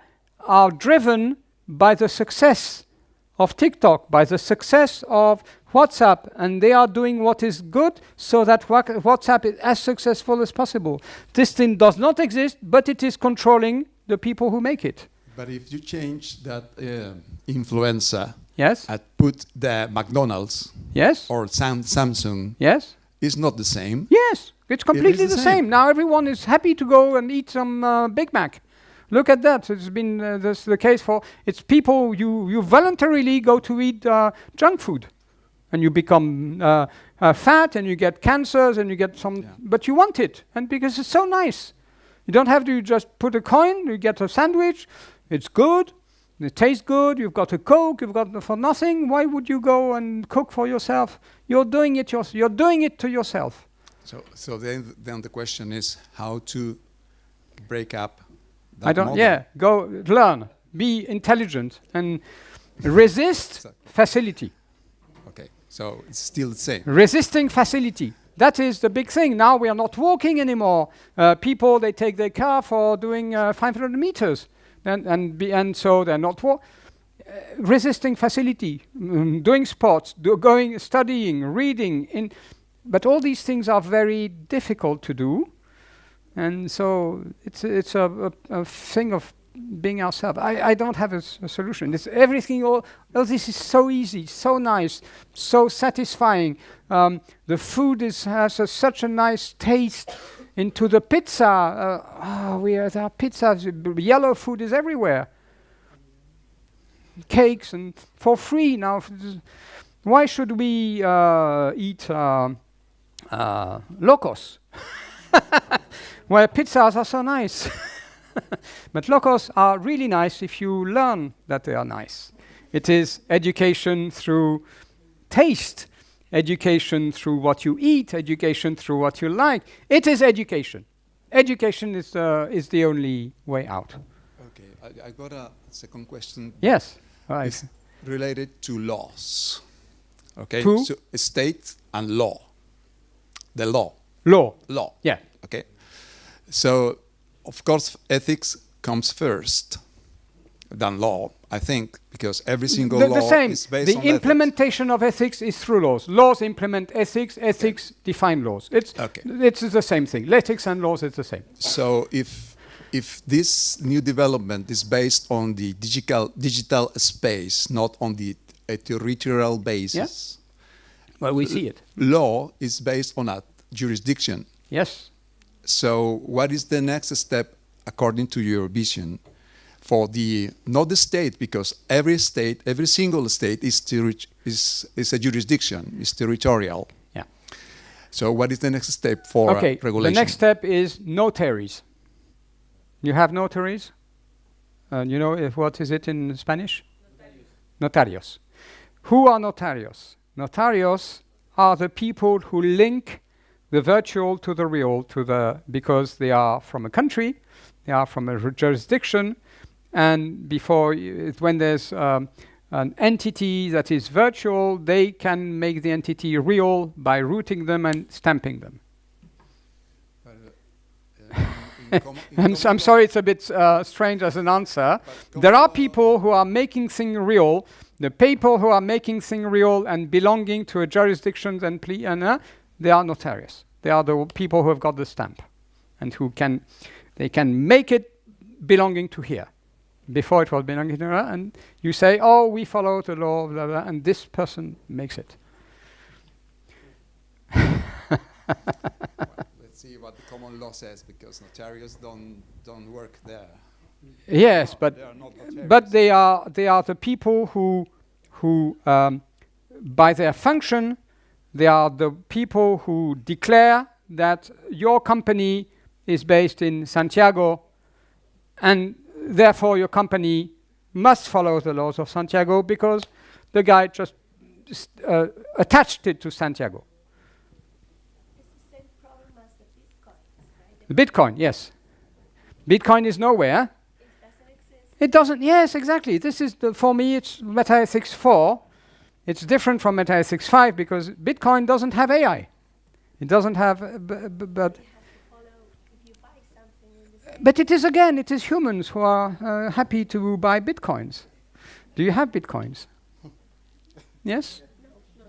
S2: are driven by the success of TikTok, by the success of WhatsApp, and they are doing what is good so that WhatsApp is as successful as possible. This thing does not exist, but it is controlling the people who make it.
S7: But if you change that influencer,
S2: yes,
S7: and put the McDonald's,
S2: yes,
S7: or Samsung,
S2: yes,
S7: it's not the same.
S2: Yes, it's completely the same. Now everyone is happy to go and eat some Big Mac. Look at that. It's been the case for. It's people you voluntarily go to eat junk food, and you become fat, and you get cancers, and you get some. Yeah. But you want it, and because it's so nice, you don't have to just put a coin. You get a sandwich. It's good. It tastes good. You've got a Coke. You've got for nothing. Why would you go and cook for yourself? You're doing it You're doing it to yourself.
S7: So then the question is how to break up.
S2: Go learn, be intelligent, and resist facility.
S7: Okay, so it's still the same.
S2: Resisting facility. That is the big thing. Now we are not walking anymore. People, they take their car for doing 500 meters, and so they're not resisting facility, doing sports, studying, reading. But all these things are very difficult to do. And so it's a thing of being ourselves. I don't have a solution. It's everything. All this is so easy, so nice, so satisfying. The food has such a nice taste. Into the pizza. There are pizzas. Yellow food is everywhere. Cakes and for free now. Why should we eat locos? Where pizzas are so nice. But locos are really nice if you learn that they are nice. It is education through taste, education through what you eat, education through what you like. It is education. Education is the only way out.
S7: Okay, I got a second question.
S2: Yes, right.
S7: It's related to laws. Okay,
S2: To?
S7: so state and law. The law.
S2: Law. Yeah.
S7: Okay. So, of course, ethics comes first than law, I think, because every single law is based on
S2: The implementation of ethics is through laws. Laws implement ethics. Ethics define laws. It's the same thing. Ethics and laws is the same.
S7: So, if this new development is based on the digital space, not on the territorial basis,
S2: well, we see it.
S7: Law is based on a jurisdiction.
S2: Yes.
S7: So, what is the next step, according to your vision, for not the state, because every single state is a jurisdiction, is territorial.
S2: Yeah.
S7: So, what is the next step for regulation?
S2: The next step is notaries. You have notaries. You know what is it in Spanish? Notarios. Who are notarios? Notarios are the people who link the virtual to the real, because they are from a country, they are from a jurisdiction, and when there's an entity that is virtual, they can make the entity real by rooting them and stamping them. I'm sorry, it's a bit strange as an answer. There are people who are making things real. The people who are making things real and belonging to a jurisdiction they are notarious. They are the people who have got the stamp and they can make it belonging to here. Before it was belonging to here, and you say, oh, we follow the law, blah, blah, and this person makes it.
S7: Let's see what the common law says, because notarios don't work there.
S2: Yes,
S7: they are not notarios.
S2: but they are the people who by their function, they are the people who declare that your company is based in Santiago, and therefore your company must follow the laws of Santiago because the guy just attached it to Santiago.
S4: It's the same problem as the Bitcoin, right?
S2: The Bitcoin, yes. Bitcoin is nowhere.
S4: It doesn't exist.
S2: It doesn't, yes, exactly. This is, for me, it's meta-ethics 4. It's different from meta-ethics 5 because Bitcoin doesn't have AI. It doesn't have, but but it is humans who are happy to buy Bitcoins. Do you have Bitcoins? Yes?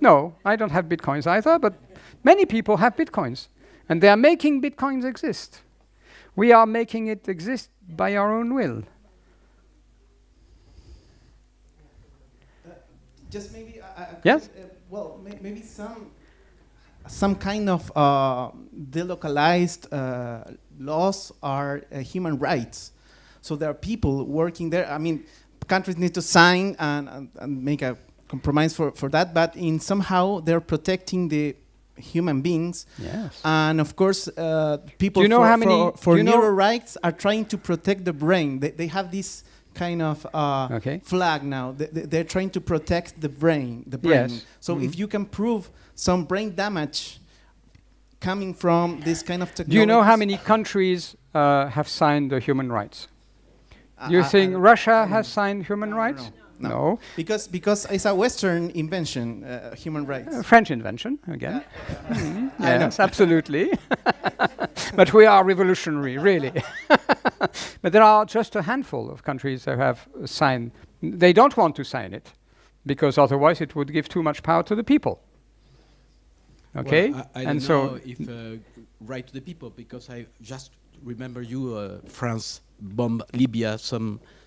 S2: No, I don't have Bitcoins either, but many people have Bitcoins. And they are making Bitcoins exist. We are making it exist by our own will.
S1: Just maybe,
S2: Yes?
S1: Maybe some kind of delocalized laws are human rights. So there are people working there. I mean, countries need to sign and make a compromise for that, but in somehow they're protecting the human beings.
S2: Yes.
S1: And of course, people for neuro rights are trying to protect the brain. They have this kind of flag now. They're trying to protect the brain.
S2: Yes.
S1: So if you can prove some brain damage coming from this kind of technology.
S2: Do you know how many countries have signed the human rights? Do you think Russia has signed human rights? No.
S1: Because it's a Western invention, human rights.
S2: French invention, again. Yes, absolutely. But we are revolutionary, really. But there are just a handful of countries that have signed. They don't want to sign it, because otherwise it would give too much power to the people. Okay?
S8: Well, I don't know if right to the people, because I just remember France bombed Libya.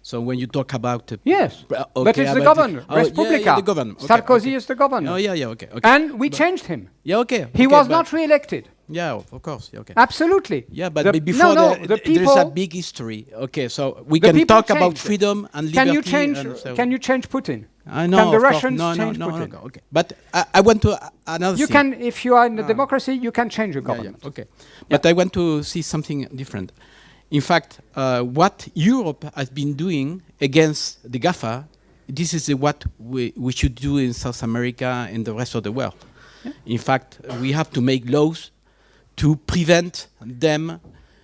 S8: So when you talk about
S2: yes, but it's the governor, Respublica.
S8: The governor. Okay,
S2: Sarkozy is the governor.
S8: Oh okay.
S2: And we changed him.
S8: Yeah, okay.
S2: He was not re-elected.
S8: Yeah, of course. Yeah, okay.
S2: Absolutely.
S8: Yeah, but before
S2: the people,
S8: there's a big history. Okay, so we can talk about freedom and liberty.
S2: Can you change Putin?
S8: I know.
S2: Can the Russians change Putin?
S8: No. Okay, but I want to another.
S2: You
S8: thing.
S2: can, if you are in a democracy, you can change your government.
S8: Yeah, okay, but I want to see something different. In fact, what Europe has been doing against the GAFA, this is what we should do in South America and the rest of the world. Yeah. In fact, we have to make laws to prevent them.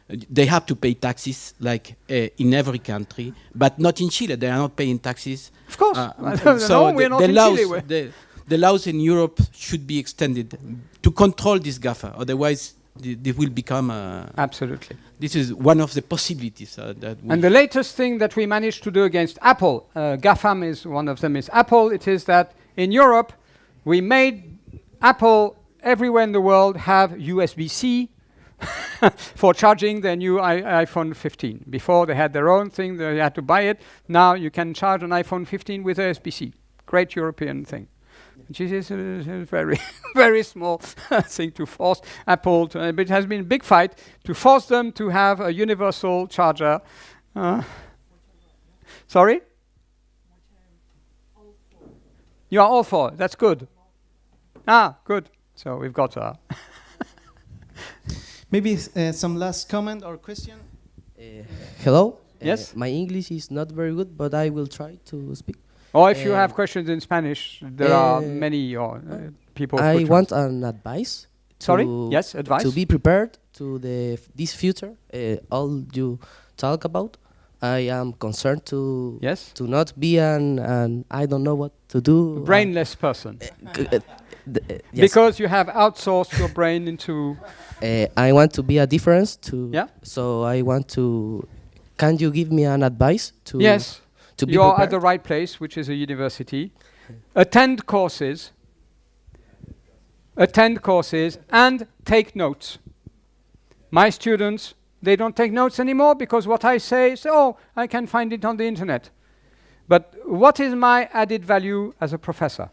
S8: They have to pay taxes like in every country, but not in Chile. They are not paying taxes.
S2: Of course.
S8: So
S2: we're not in Chile.
S8: The laws in Europe should be extended to control this GAFA. Otherwise, they will become...
S2: Absolutely.
S8: This is one of the possibilities.
S2: And the latest thing that we managed to do against Apple, GAFAM is one of them, is Apple. It is that in Europe, we made Apple everywhere in the world have USB-C for charging their new iPhone 15. Before they had their own thing, they had to buy it. Now you can charge an iPhone 15 with USB-C. Great European thing. Which is a very, very small thing to force Apple to, but it has been a big fight to force them to have a universal charger. Sorry? You are all for it. That's good. Good. So we've got
S1: Maybe some last comment or question?
S9: Hello.
S2: Yes?
S9: My English is not very good, but I will try to speak.
S2: Or if you have questions in Spanish, there are many people.
S9: I want an advice.
S2: Sorry? Yes, advice.
S9: To be prepared to this future, all you talk about. I am concerned to not be an I don't know what to do.
S2: Brainless person.
S9: Yes.
S2: Because you have outsourced your brain into...
S9: I want to be a difference to...
S2: Yeah.
S9: So I want to... Can you give me an advice to...
S2: Yes.
S9: To be
S2: you are
S9: prepared?
S2: at the right place, which is a university. Attend courses. And take notes. My students, they don't take notes anymore because what I say is, I can find it on the internet. But what is my added value as a professor?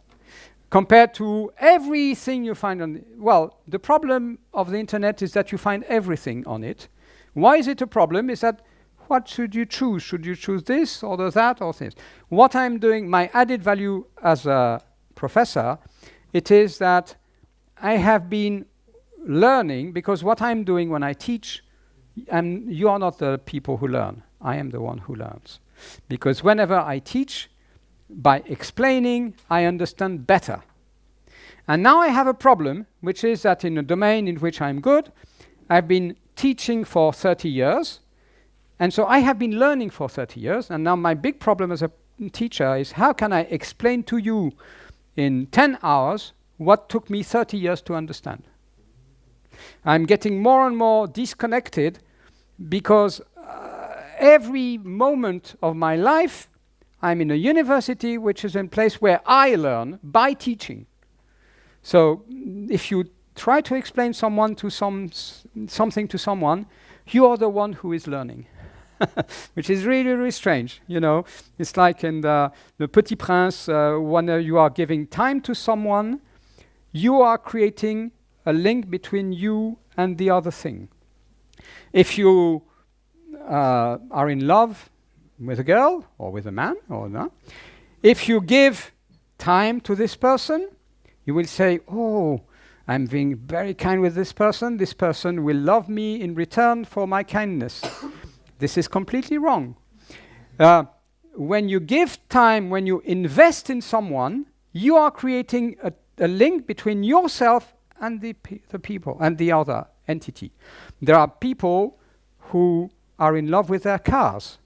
S2: Compared to everything you find on... the problem of the internet is that you find everything on it. Why is it a problem? Is that what should you choose? Should you choose this or that or this? What I'm doing, my added value as a professor, it is that I have been learning, because what I'm doing when I teach, you are not the people who learn. I am the one who learns. Because whenever I teach, by explaining, I understand better. And now I have a problem, which is that in a domain in which I'm good, I've been teaching for 30 years, and so I have been learning for 30 years, and now my big problem as a teacher is how can I explain to you in 10 hours what took me 30 years to understand? I'm getting more and more disconnected because every moment of my life, I'm in a university which is a place where I learn by teaching. So if you try to explain something to someone, you are the one who is learning. Which is really, really strange, you know. It's like in the Petit Prince, when you are giving time to someone, you are creating a link between you and the other thing. If you are in love with a girl or with a man or not, if you give time to this person, you will say, I'm being very kind with this person will love me in return for my kindness. This is completely wrong. When you give time, when you invest in someone, you are creating a link between yourself and the people and the other entity. There are people who are in love with their cars.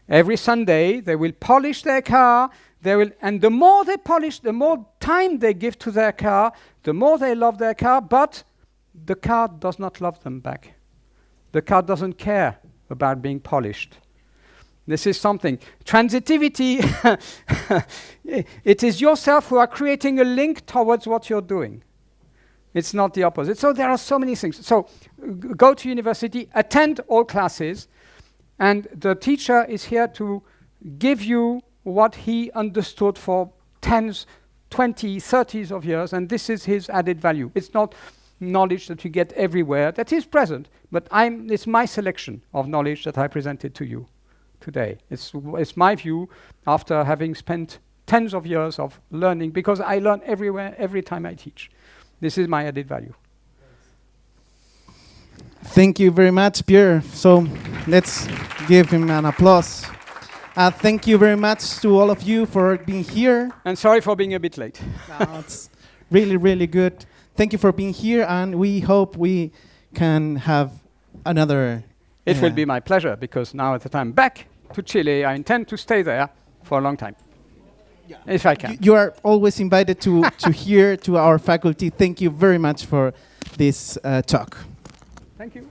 S2: Every Sunday, they will polish their car, and the more they polish, the more time they give to their car, the more they love their car, but the car does not love them back. The car doesn't care about being polished. This is something. Transitivity, it is yourself who are creating a link towards what you're doing. It's not the opposite. So there are so many things. So go to university, attend all classes, and the teacher is here to give you what he understood for 10s, 20, 30s of years, and this is his added value. It's not knowledge that you get everywhere. That is present, but it's my selection of knowledge that I presented to you today. It's my view after having spent tens of years of learning, because I learn everywhere, every time I teach. This is my added value.
S1: Thank you very much, Pierre. So let's give him an applause. Thank you very much to all of you for being here.
S2: And sorry for being a bit late.
S1: No, it's really, really good. Thank you for being here, and we hope we can have another...
S2: It will be my pleasure, because now at the time back to Chile, I intend to stay there for a long time. If I can.
S1: You are always invited to here to our faculty. Thank you very much for this talk.
S2: Thank you.